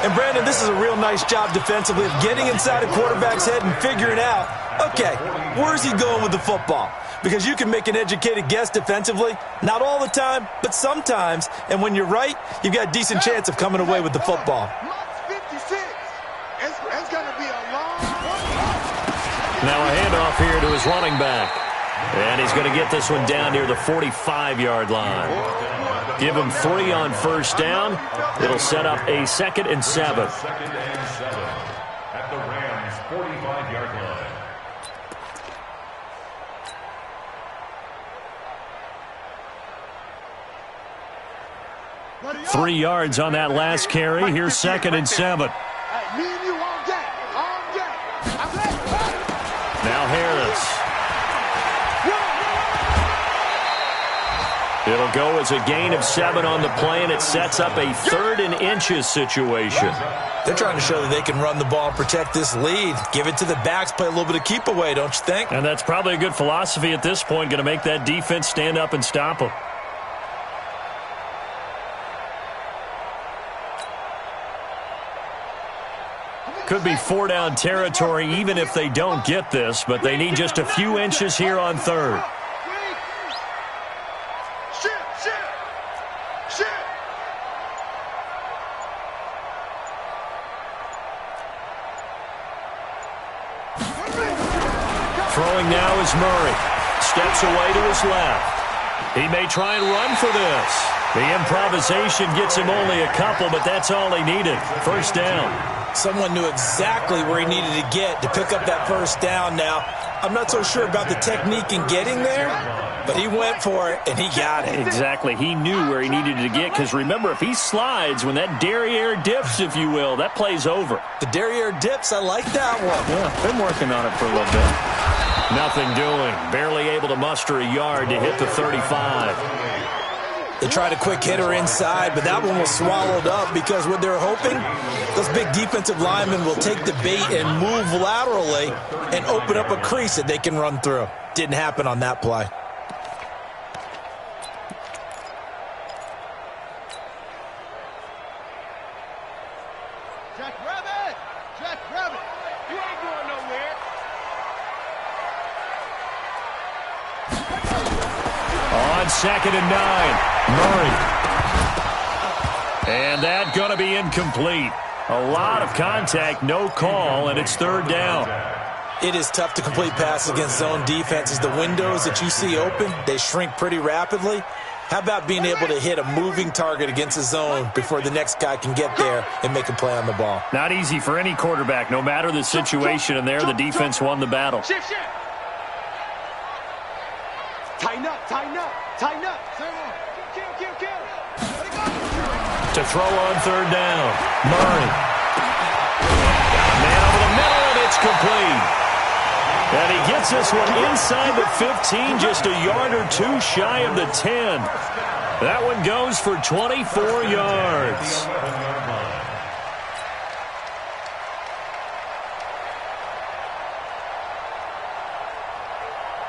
C: And, Brandon, this is a real nice job defensively of getting inside a quarterback's head and figuring out, okay, where's he going with the football? Because you can make an educated guess defensively. Not all the time, but sometimes. And when you're right, you've got a decent chance of coming away with the football.
B: 56. It's going to be a long
A: Now a handoff here to his running back. And he's going to get this one down near the 45-yard line. Give him 3 on first down. It'll set up a 2nd and 7.
D: 2nd and 7 at the Rams' 45-yard line.
A: 3 yards on that last carry. Here's 2nd and 7.
B: Hey, me and you all day. All day.
A: Now Harris. It'll go as a gain of 7 on the play, and it sets up a 3rd and inches situation.
C: They're trying to show that they can run the ball and protect this lead. Give it to the backs, play a little bit of keep away, don't you think?
A: And that's probably a good philosophy at this point, going to make that defense stand up and stop them. Could be 4-down territory even if they don't get this, but they need just a few inches here on 3rd. Throwing now is Murray. Steps away to his left. He may try and run for this. The improvisation gets him only a couple, but that's all he needed. 1st down.
C: Someone knew exactly where he needed to get to pick up that 1st down now. I'm not so sure about the technique in getting there, but he went for it, and he got it.
A: Exactly. He knew where he needed to get, because remember, if he slides, when that derriere dips, if you will, that play's over.
C: The derriere dips, I like that one.
A: Yeah, been working on it for a little bit. Nothing doing. Barely able to muster a yard to hit the 35.
C: They tried a quick hitter inside, but that one was swallowed up because what they're hoping, those big defensive linemen will take the bait and move laterally and open up a crease that they can run through. Didn't happen on that play.
B: Jack Rabbit! Jack Rabbit! You ain't going nowhere.
A: On 2nd and 9. Murray. And that going to be incomplete. A lot of contact, no call, and it's 3rd down.
C: It is tough to complete passes against zone defenses. The windows that you see open, they shrink pretty rapidly. How about being able to hit a moving target against a zone before the next guy can get there and make a play on the ball?
A: Not easy for any quarterback, no matter the situation, and there the defense won the battle.
B: Shift. Tighten up, tighten up, tighten up. Kill.
A: To throw on 3rd down. Murray. Man over the middle, and it's complete. And he gets this one inside the 15, just a yard or two shy of the 10. That one goes for 24 yards.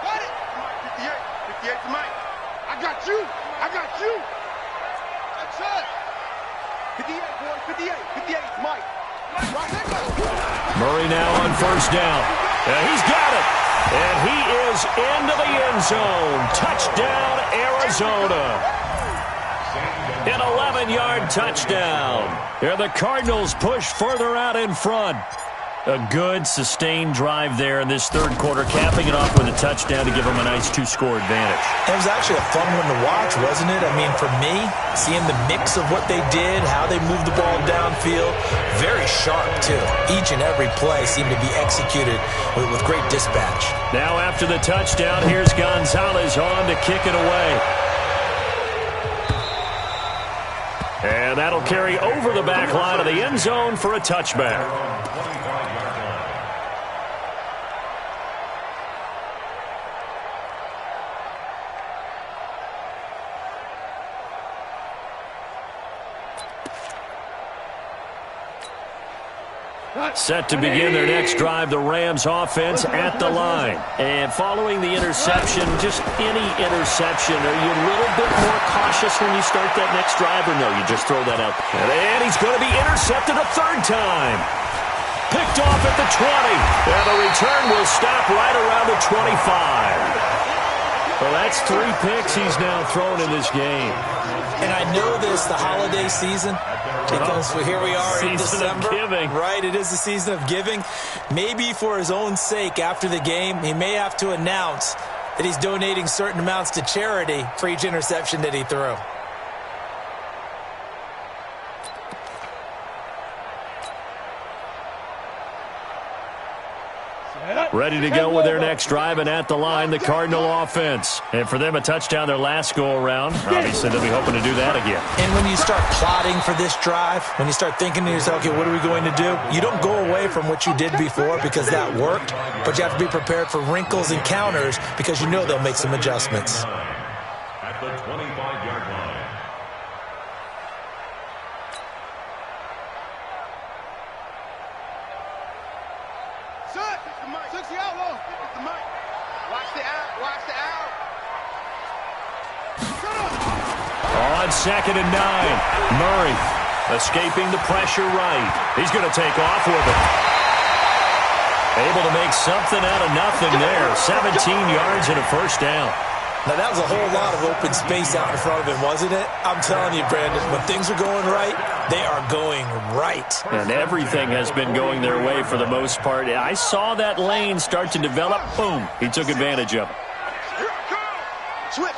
B: Got it. 58 to Mike. I got you. That's it. 58, boy. 58 Mike.
A: Murray now on 1st down. And he's got it. And he is into the end zone. Touchdown, Arizona. An 11-yard touchdown. And the Cardinals push further out in front. A good, sustained drive there in this 3rd quarter, capping it off with a touchdown to give them a nice 2-score advantage.
C: It was actually a fun one to watch, wasn't it? I mean, for me, seeing the mix of what they did, how they moved the ball downfield, very sharp, too. Each and every play seemed to be executed with great dispatch.
A: Now after the touchdown, here's Gonzalez on to kick it away. And that'll carry over the back line of the end zone for a touchback. Set to begin their next drive, the Rams offense at the line. And following the interception, just any interception, are you a little bit more cautious when you start that next drive, or no, you just throw that out? And he's going to be intercepted a 3rd time. Picked off at the 20. And the return will stop right around the 25. Well, that's 3 picks he's now thrown in this game.
C: And I know this, the holiday season, because here we are in December. Right, it is the season of giving. Maybe for his own sake, after the game, he may have to announce that he's donating certain amounts to charity for each interception that he threw.
A: Ready to go with their next drive, and at the line, the Cardinal offense. And for them, a touchdown their last go-around. Obviously, they'll be hoping to do that again.
C: And when you start plotting for this drive, when you start thinking to yourself, okay, what are we going to do? You don't go away from what you did before because that worked, but you have to be prepared for wrinkles and counters because you know they'll make some adjustments.
D: At the 25-yard line.
A: On 2nd and 9, Murray escaping the pressure right. He's going to take off with it. Able to make something out of nothing there. 17 yards and a first down.
C: Now, that was a whole lot of open space out in front of him, wasn't it? I'm telling you, Brandon, when things are going right, they are going right.
A: And everything has been going their way for the most part. I saw that lane start to develop. Boom. He took advantage of it.
B: Switch.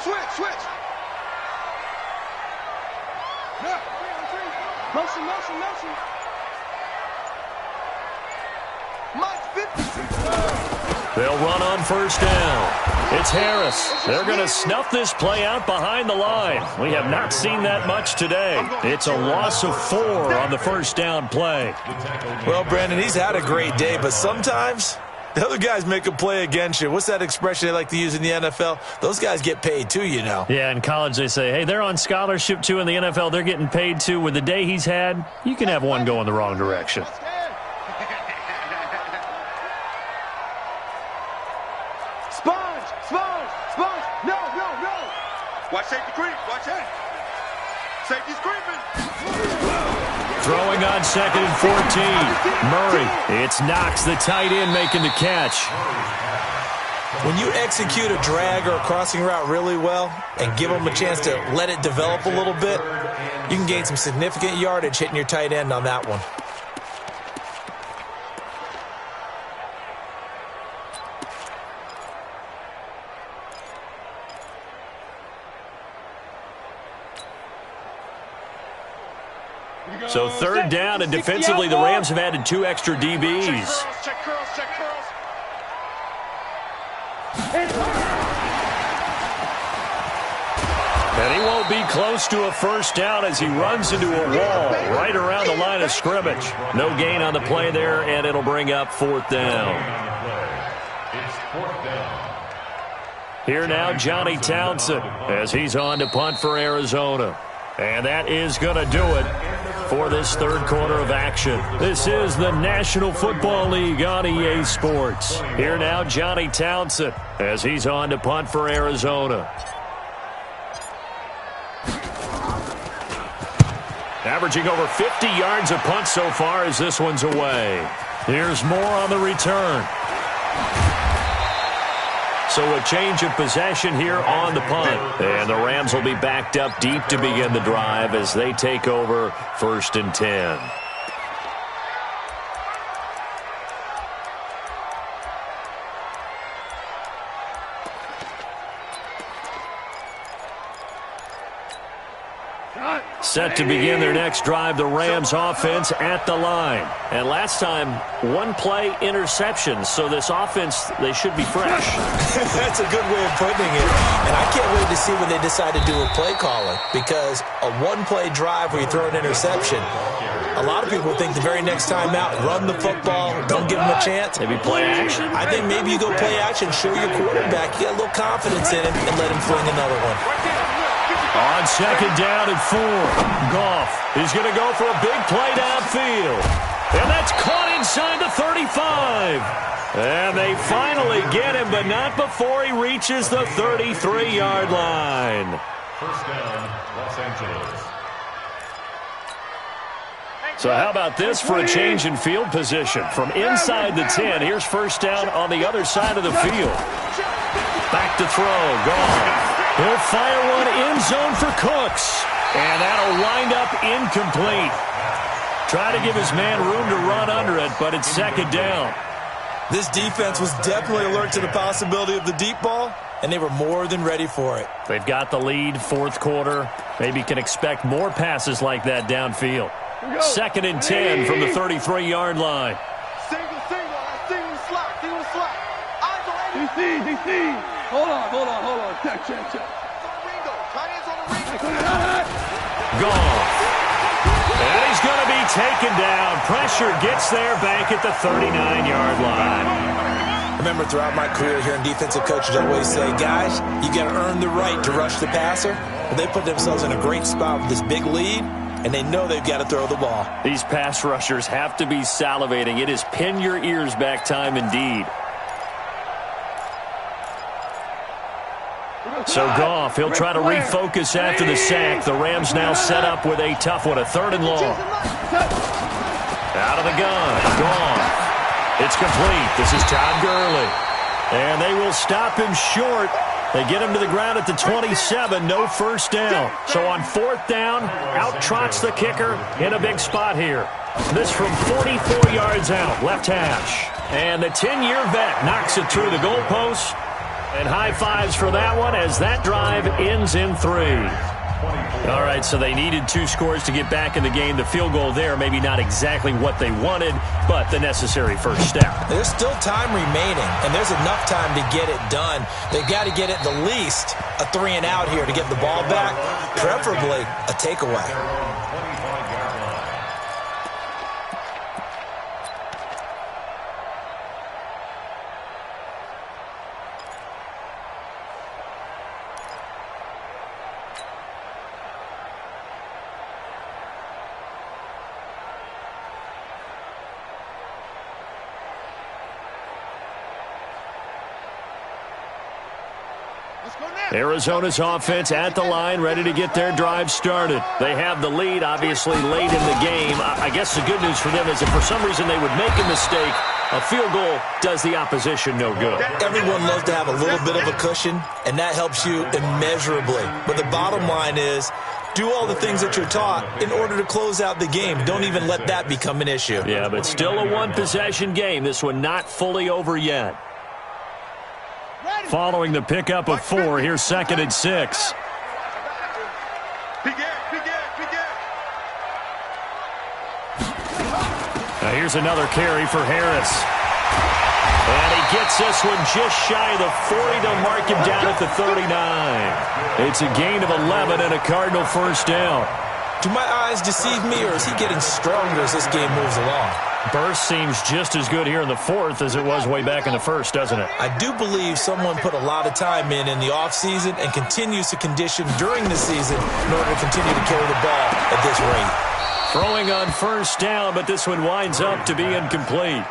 B: Motion. Mike 50.
A: They'll run on first down. It's Harris. They're going to snuff this play out behind the line. We have not seen that much today. It's a loss of 4 on the first down play.
C: Well, Brandon, he's had a great day, but sometimes the other guys make a play against you. What's that expression they like to use in the NFL? Those guys get paid too, you know.
A: Yeah, in college they say, hey, they're on scholarship too. In the NFL, they're getting paid too. With the day he's had, you can have one go in the wrong direction.
B: Sponge. No. Watch safety creep. Watch it. Safety's creeping.
A: Throwing on 2nd and 14. Murray. It's Knox, the tight end, making the catch.
C: When you execute a drag or a crossing route really well and give them a chance to let it develop a little bit, you can gain some significant yardage hitting your tight end on that one.
A: So 3rd down, and defensively the Rams have added 2 extra DBs.
B: Check curls.
A: And he won't be close to a first down as he runs into a wall right around the line of scrimmage. No gain on the play there, and it'll bring up 4th down.
D: It's 4th down.
A: Here now, Johnny Townsend, as he's on to punt for Arizona. And that is going to do it for this 3rd quarter of action. This is the National Football League on EA Sports. Here now, Johnny Townsend, as he's on to punt for Arizona. Averaging over 50 yards a punt so far as this one's away. Here's more on the return. So a change of possession here on the punt. And the Rams will be backed up deep to begin the drive as they take over 1st and 10. Set to begin their next drive, the Rams offense at the line. And last time, 1-play interception, so this offense, they should be fresh.
C: That's a good way of putting it. And I can't wait to see when they decide to do a play calling, because a 1-play drive where you throw an interception, a lot of people think the very next time out, run the football, don't give them a chance.
A: Maybe play action.
C: I think maybe you go play action, show your quarterback, you got a little confidence in him, and let him fling another one.
A: On 2nd down and 4, Goff is going to go for a big play downfield. And that's caught inside the 35. And they finally get him, but not before he reaches the 33-yard line.
D: First down, Los Angeles.
A: So how about this for a change in field position? From inside the 10, here's first down on the other side of the field. Back to throw, Goff. He'll fire one end zone for Cooks. And that'll wind up incomplete. Try to give his man room to run under it, but it's 2nd down.
C: This defense was definitely alert to the possibility of the deep ball, and they were more than ready for it.
A: They've got the lead, 4th quarter. Maybe can expect more passes like that downfield. 2nd and 10 from the 33-yard line.
B: Single slot. Hold on. Check.
A: Gone. And he's going to be taken down. Pressure gets there back at the 39-yard line.
C: Remember, throughout my career here in defensive coaches, I always say, guys, you got to earn the right to rush the passer. But they put themselves in a great spot with this big lead, and they know they've got to throw the ball.
A: These pass rushers have to be salivating. It is pin your ears back time indeed. So Goff, he'll try to refocus after the sack. The Rams now set up with a tough one, a 3rd and long. Out of the gun, Goff. It's complete. This is Todd Gurley. And they will stop him short. They get him to the ground at the 27, no first down. So on 4th down, out trots the kicker in a big spot here. This from 44 yards out, left hash. And the 10-year vet knocks it through the goalpost. And high fives for that one as that drive ends in 3. All right, so they needed 2 scores to get back in the game. The field goal there, maybe not exactly what they wanted, but the necessary first step.
C: There's still time remaining, and there's enough time to get it done. They've got to get at the least a 3 and out here to get the ball back, preferably a takeaway.
A: Arizona's offense at the line, ready to get their drive started. They have the lead, obviously, late in the game. I guess the good news for them is if for some reason they would make a mistake, a field goal does the opposition no good.
C: Everyone loves to have a little bit of a cushion, and that helps you immeasurably. But the bottom line is, do all the things that you're taught in order to close out the game. Don't even let that become an issue.
A: Yeah, but still a one-possession game. This one not fully over yet. Following the pickup of 4, here's 2nd and 6. Now here's another carry for Harris. And he gets this one just shy of the 40 to mark him down at the 39. It's a gain of 11 and a Cardinal first down.
C: Do my eyes deceive me, or is he getting stronger as this game moves along?
A: Burst seems just as good here in the 4th as it was way back in the 1st, doesn't it?
C: I do believe someone put a lot of time in the offseason and continues to condition during the season in order to continue to carry the ball at this rate.
A: Throwing on first down, but this one winds up to be incomplete.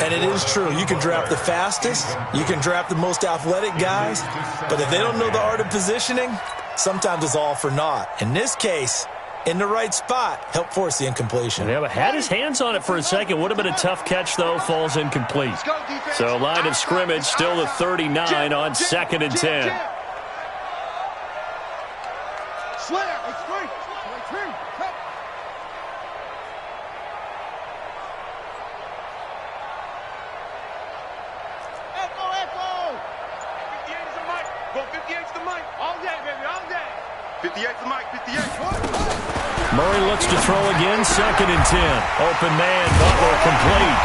C: And it is true. You can draft the fastest. You can draft the most athletic guys. But if they don't know the art of positioning, sometimes it's all for naught. In this case, in the right spot, help force the incompletion.
A: Yeah, but had his hands on it for a second. Would have been a tough catch, though. Falls incomplete. So line of scrimmage, still the 39 on 2nd and 10. Murray looks to throw again, 2nd and 10. Open man, Butler complete.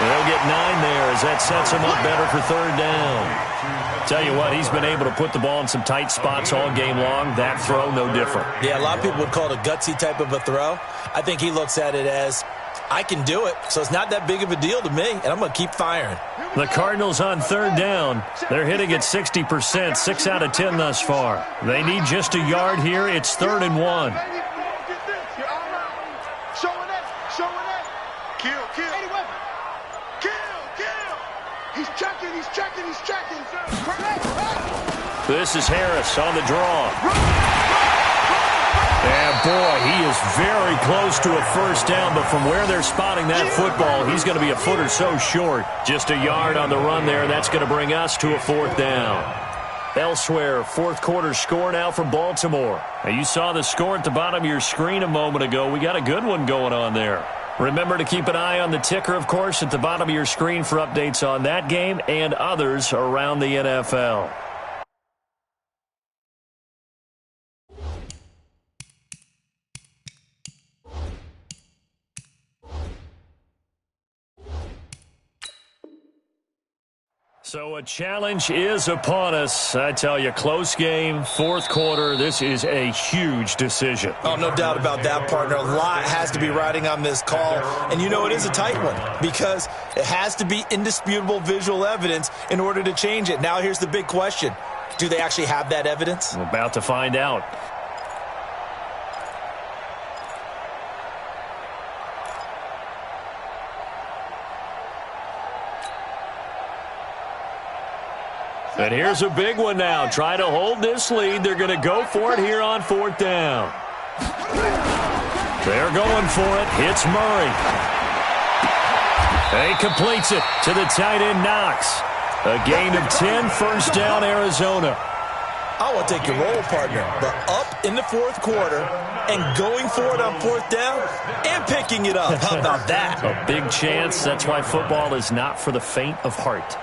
A: They'll get 9 there as that sets him up better for 3rd down. Tell you what, he's been able to put the ball in some tight spots all game long. That throw, no different.
C: Yeah, a lot of people would call it a gutsy type of a throw. I think he looks at it as, I can do it, so it's not that big of a deal to me, and I'm going to keep firing.
A: The Cardinals on 3rd down. They're hitting at 60%, 6 out of 10 thus far. They need just a yard here. It's 3rd and 1.
B: He's checking.
A: This is Harris on the draw. And boy, he is very close to a first down, but from where they're spotting that football, he's going to be a foot or so short. Just a yard on the run there. That's going to bring us to a 4th down. Elsewhere, 4th quarter score now from Baltimore. Now, you saw the score at the bottom of your screen a moment ago. We got a good one going on there. Remember to keep an eye on the ticker, of course, at the bottom of your screen for updates on that game and others around the NFL. So a challenge is upon us. I tell you, close game, fourth quarter. This is a huge decision.
C: Oh, no doubt about that, partner. A lot has to be riding on this call. And you know it is a tight one because it has to be indisputable visual evidence in order to change it. Now here's the big question. Do they actually have that evidence?
A: We're about to find out. And here's a big one now. Trying to hold this lead. They're going to go for it here on fourth down. They're going for it. Hits Murray. He completes it to the tight end, Knox. A gain of 10, first down, Arizona.
C: I want to take your role, partner, but up in the fourth quarter and going for it on fourth down and picking it up. How about that?
A: A big chance. That's why football is not for the faint of heart.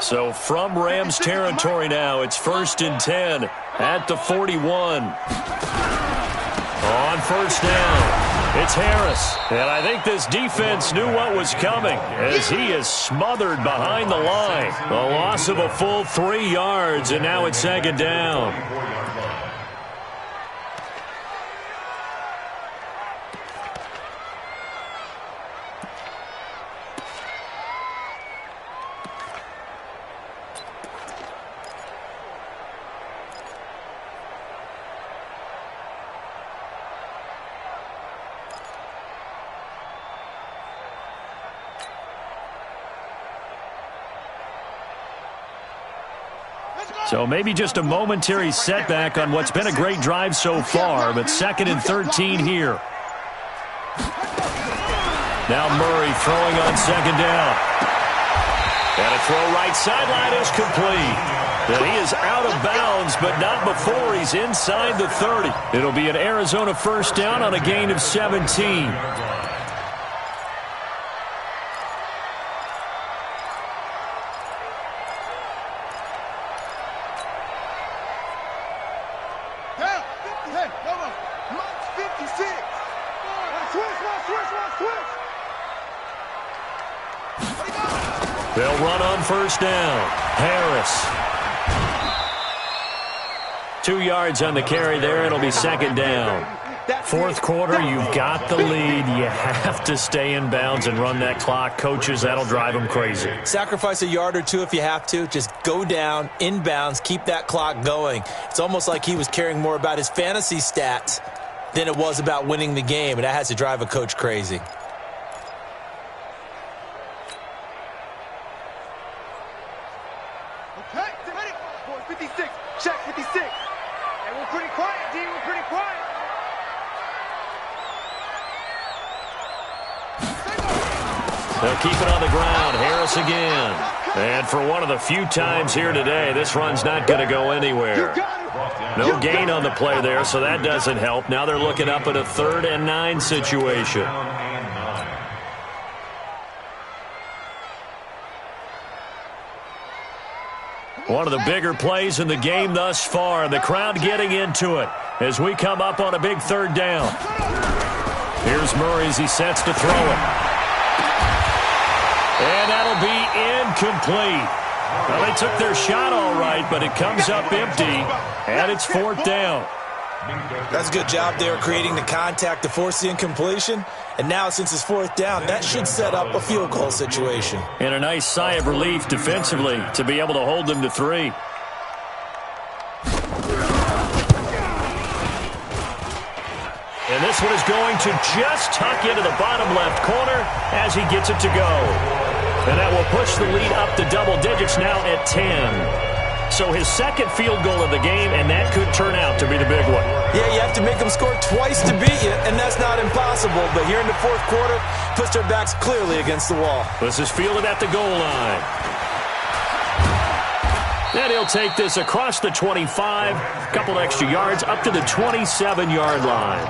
A: So from Rams territory now, it's 1st and 10 at the 41. On first down, it's Harris. And I think this defense knew what was coming as he is smothered behind the line. A loss of a full 3 yards, and now it's second down. So maybe just a momentary setback on what's been a great drive so far, but 2nd and 13 here. Now Murray throwing on second down. And a throw right sideline is complete. And he is out of bounds, but not before he's inside the 30. It'll be an Arizona first down on a gain of 17. They'll run on first down. Harris. 2 yards on the carry there. It'll be second down. Fourth quarter, you've got the lead. You have to stay in bounds and run that clock. Coaches, that'll drive them crazy.
C: Sacrifice a yard or two if you have to. Just go down, in bounds, keep that clock going. It's almost like he was caring more about his fantasy stats than it was about winning the game, and that has to drive a coach crazy.
A: They'll keep it on the ground. Harris again. And for one of the few times here today, this run's not going to go anywhere. No gain on the play there, so that doesn't help. Now they're looking up at a 3rd and 9 situation. One of the bigger plays in the game thus far. The crowd getting into it as we come up on a big 3rd down. Here's Murray as he sets to throw it. And that'll be incomplete. Well, they took their shot all right, but it comes up empty, and it's 4th down.
C: That's a good job there creating the contact to force the incompletion. And now, since it's 4th down, that should set up a field goal situation.
A: And a nice sigh of relief defensively to be able to hold them to 3. And this one is going to just tuck into the bottom left corner as he gets it to go. And that will push the lead up to double digits now at 10. So his 2nd field goal of the game, and that could turn out to be the big one.
C: Yeah, you have to make them score twice to beat you, and that's not impossible. But here in the 4th quarter, puts their backs clearly against the wall.
A: This is fielded at the goal line. And he'll take this across the 25, a couple extra yards, up to the 27-yard line.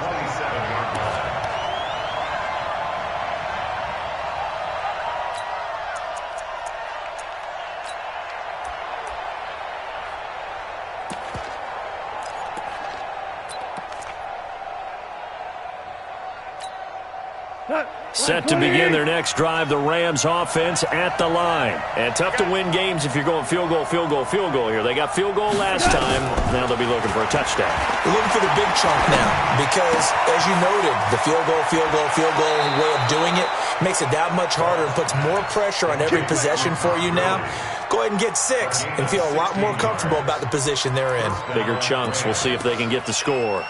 A: Set to begin their next drive, the Rams offense at the line. And tough to win games if you're going field goal, field goal, field goal here. They got field goal last time. Now they'll be looking for a touchdown.
C: They're looking for the big chunk now because, as you noted, the field goal way of doing it makes it that much harder and puts more pressure on every possession for you now. Go ahead and get 6 and feel a lot more comfortable about the position they're in.
A: Bigger chunks. We'll see if they can get the score.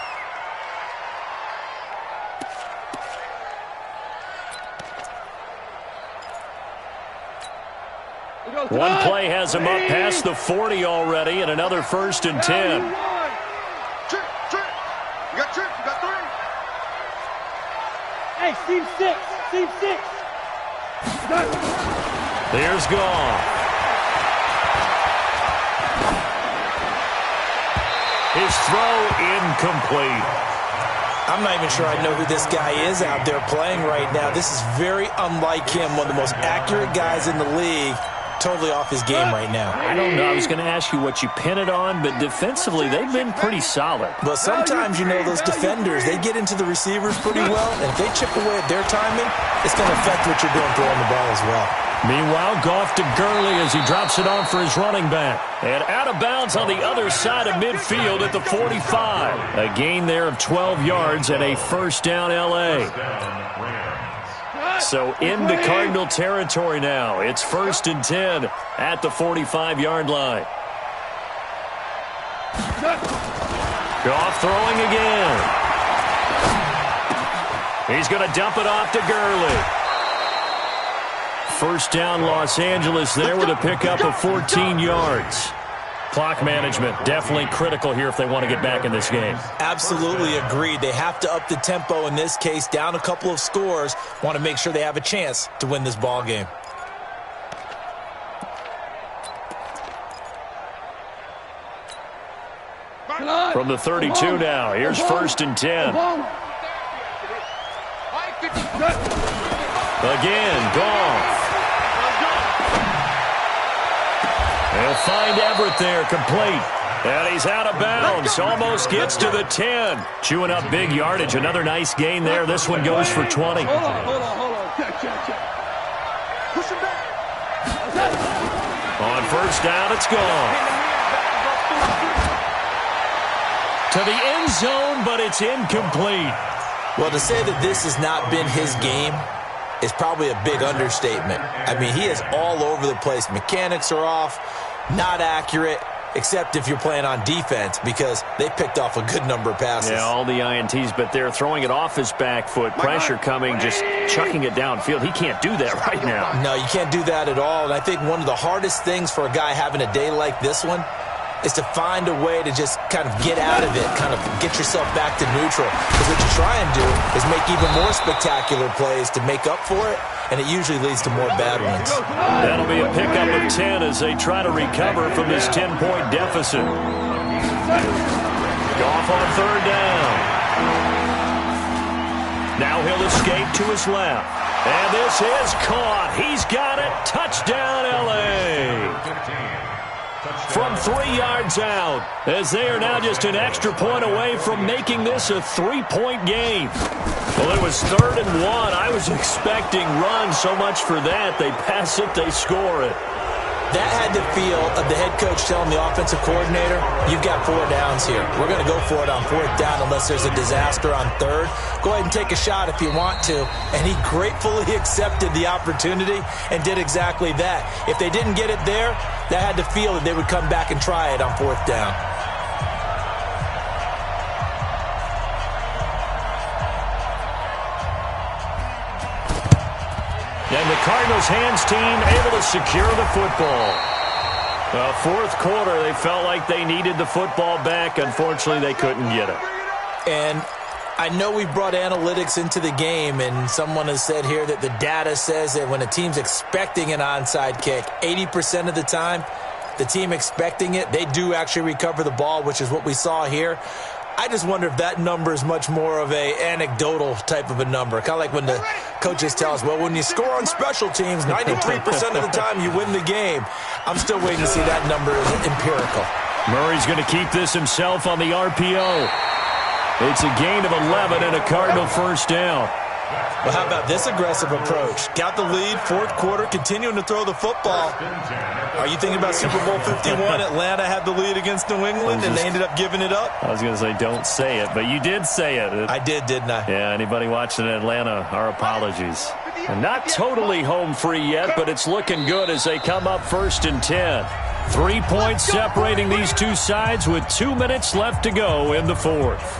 A: One play has him up past the 40 already, and another 1st and 10.
B: Trip. You got Trip. You got 3.
E: Hey, Steve 6. Steve 6.
A: There's Goff. His throw incomplete.
C: I'm not even sure I know who this guy is out there playing right now. This is very unlike him, one of the most accurate guys in the league. Totally off his game right now.
A: I don't know. I was going to ask you what you pin it on, but defensively, they've been pretty solid.
C: Well, sometimes, you know, those defenders, they get into the receivers pretty well, and if they chip away at their timing, it's going to affect what you're doing throwing the ball as well.
A: Meanwhile, Goff to Gurley as he drops it on for his running back. And out of bounds on the other side of midfield at the 45. A gain there of 12 yards and a 1st down L.A. So into Cardinal territory now. It's 1st and 10 at the 45-yard line. Goff throwing again. He's going to dump it off to Gurley. 1st down Los Angeles there with a pickup of 14 yards. Clock management definitely critical here if they want to get back in this game.
C: Absolutely agreed. They have to up the tempo in this case, down a couple of scores. Want to make sure they have a chance to win this ball game.
A: From the 32 now, here's 1st and 10. Again, Goff. They'll find Everett there, complete. And he's out of bounds. Almost gets to the 10. Chewing up big yardage. Another nice gain there. This one goes for 20.
B: Hold on. Check. Push him back.
A: On 1st down, it's gone. To the end zone, but it's incomplete.
C: Well, to say that this has not been his game is probably a big understatement. I mean, he is all over the place. Mechanics are off, not accurate, except if you're playing on defense because they picked off a good number of passes.
A: Yeah, all the INTs, but they're throwing it off his back foot. Pressure coming, just chucking it downfield. He can't do that right now.
C: No, you can't do that at all. And I think one of the hardest things for a guy having a day like this one is to find a way to just kind of get out of it, kind of get yourself back to neutral. Because what you try and do is make even more spectacular plays to make up for it, and it usually leads to more bad ones.
A: That'll be a pickup of 10 as they try to recover from this 10-point deficit. Goff on 3rd down. Now he'll escape to his left. And this is caught. He's got it. Touchdown, L.A. From 3 yards out, as they are now just an extra point away from making this a 3-point game. Well, it was 3rd and 1. I was expecting runs, so much for that. They pass it, they score it.
C: That had the feel of the head coach telling the offensive coordinator, you've got 4 downs here. We're going to go for it on 4th down unless there's a disaster on 3rd. Go ahead and take a shot if you want to. And he gratefully accepted the opportunity and did exactly that. If they didn't get it there, that had the feel that they would come back and try it on 4th down.
A: And the Cardinals hands team able to secure the football. 4th quarter, they felt like they needed the football back. Unfortunately, they couldn't get it.
C: And I know we brought analytics into the game, and someone has said here that the data says that when a team's expecting an onside kick, 80% of the time, the team expecting it, they do actually recover the ball, which is what we saw here. I just wonder if that number is much more of a anecdotal type of a number. Kind of like when the coaches tell us, well, when you score on special teams, 93% of the time you win the game. I'm still waiting to see that number is empirical.
A: Murray's going to keep this himself on the RPO. It's a gain of 11 and a Cardinal 1st down.
C: Well, how about this aggressive approach? Got the lead, fourth quarter, continuing to throw the football. Are you thinking about Super Bowl 51? Atlanta had the lead against New England, and they ended up giving it up?
A: I was going to say don't say it, but you did say it.
C: I did, didn't I?
A: Yeah, anybody watching Atlanta, our apologies. And not totally home free yet, but it's looking good as they come up 1st and 10. 3 points separating these two sides with 2 minutes left to go in the fourth.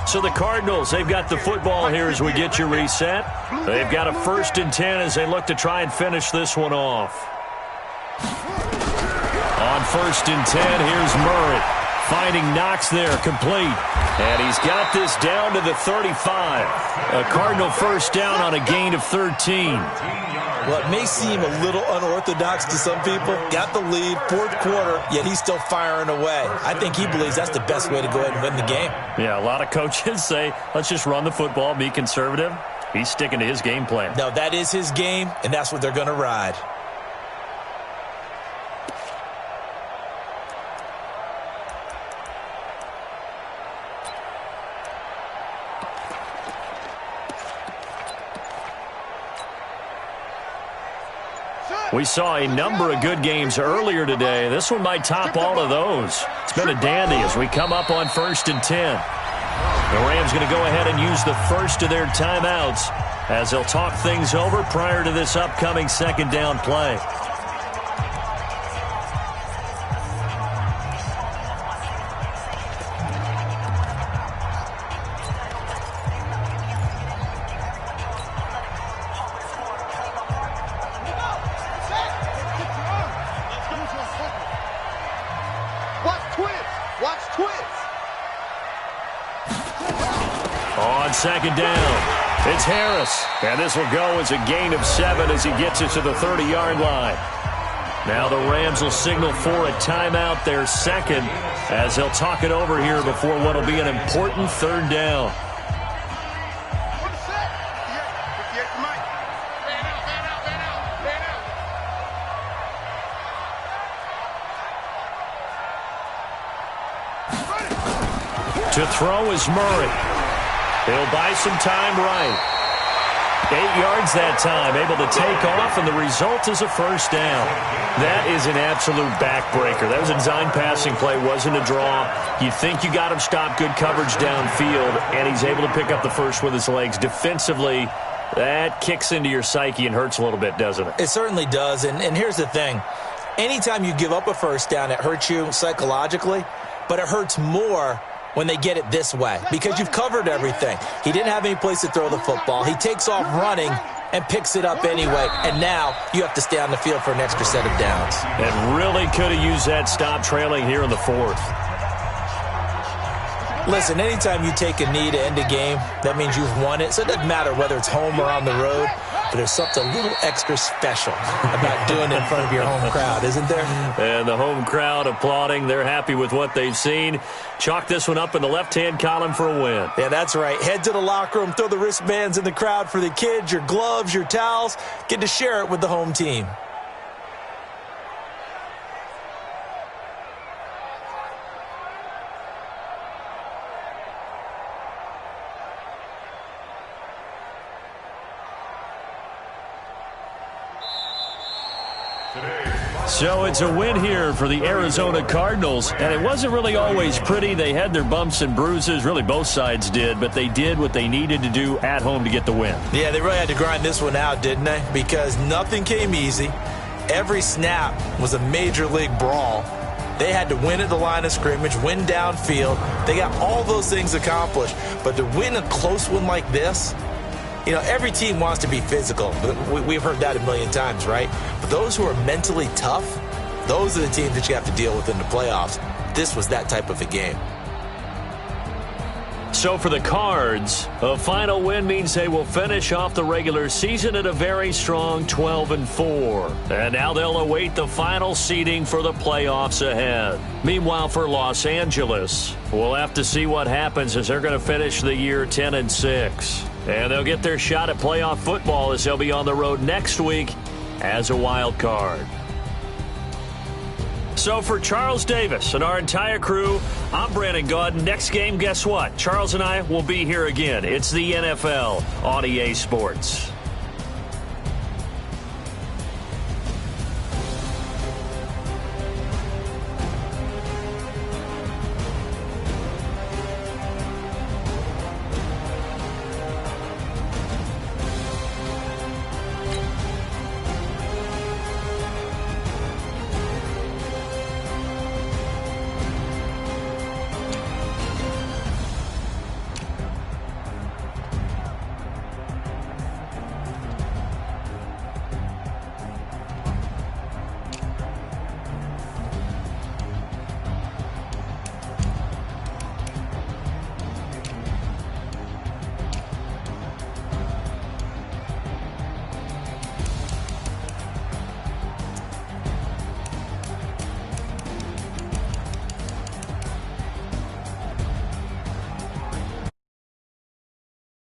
A: So the Cardinals, they've got the football here as we get you reset. They've got a 1st and 10 as they look to try and finish this one off. On 1st and 10, here's Murray. Finding Knox there, complete. And he's got this down to the 35. A Cardinal first down on a gain of 13.
C: Well, it may seem a little unorthodox to some people. Got the lead, fourth quarter, yet he's still firing away. I think he believes that's the best way to go ahead and win the game.
A: Yeah, a lot of coaches say, let's just run the football, be conservative. He's sticking to his game plan.
C: No, that is his game, and that's what they're going to ride.
A: We saw a number of good games earlier today. This one might top all of those. It's been a dandy as we come up on 1st and 10. The Rams going to go ahead and use the first of their timeouts as they'll talk things over prior to this upcoming 2nd down play. On 2nd down, it's Harris. And this will go as a gain of 7 as he gets it to the 30-yard line. Now the Rams will signal for a timeout, their second, as they'll talk it over here before what will be an important 3rd down. To throw is Murray. He'll buy some time right. 8 yards that time, able to take off, and the result is a 1st down. That is an absolute backbreaker. That was a design passing play, wasn't a draw. You think you got him stopped, good coverage downfield, and he's able to pick up the first with his legs. Defensively, that kicks into your psyche and hurts a little bit, doesn't it?
C: It certainly does, and here's the thing. Anytime you give up a 1st down, it hurts you psychologically, but it hurts more when they get it this way, because you've covered everything. He didn't have any place to throw the football. He takes off running and picks it up anyway, and now you have to stay on the field for an extra set of downs.
A: And really could have used that stop trailing here in the 4th.
C: Listen, anytime you take a knee to end a game, that means you've won it. So it doesn't matter whether it's home or on the road, but there's something a little extra special about doing it in front of your home crowd, isn't there?
A: And the home crowd applauding. They're happy with what they've seen. Chalk this one up in the left-hand column for a win.
C: Yeah, that's right. Head to the locker room, throw the wristbands in the crowd for the kids, your gloves, your towels. Get to share it with the home team.
A: So it's a win here for the Arizona Cardinals, and it wasn't really always pretty. They had their bumps and bruises, really both sides did, but they did what they needed to do at home to get the win.
C: Yeah, they really had to grind this one out, didn't they? Because nothing came easy. Every snap was a major league brawl. They had to win at the line of scrimmage, win downfield. They got all those things accomplished, but to win a close one like this, you know, every team wants to be physical. We've heard that a million times, right? But those who are mentally tough, those are the teams that you have to deal with in the playoffs. This was that type of a game.
A: So for the Cards, a final win means they will finish off the regular season at a very strong 12-4. And now they'll await the final seeding for the playoffs ahead. Meanwhile, for Los Angeles, we'll have to see what happens as they're going to finish the year 10-6. And they'll get their shot at playoff football as they'll be on the road next week as a wild card. So for Charles Davis and our entire crew, I'm Brandon Gaudin. Next game, guess what? Charles and I will be here again. It's the NFL on EA Sports.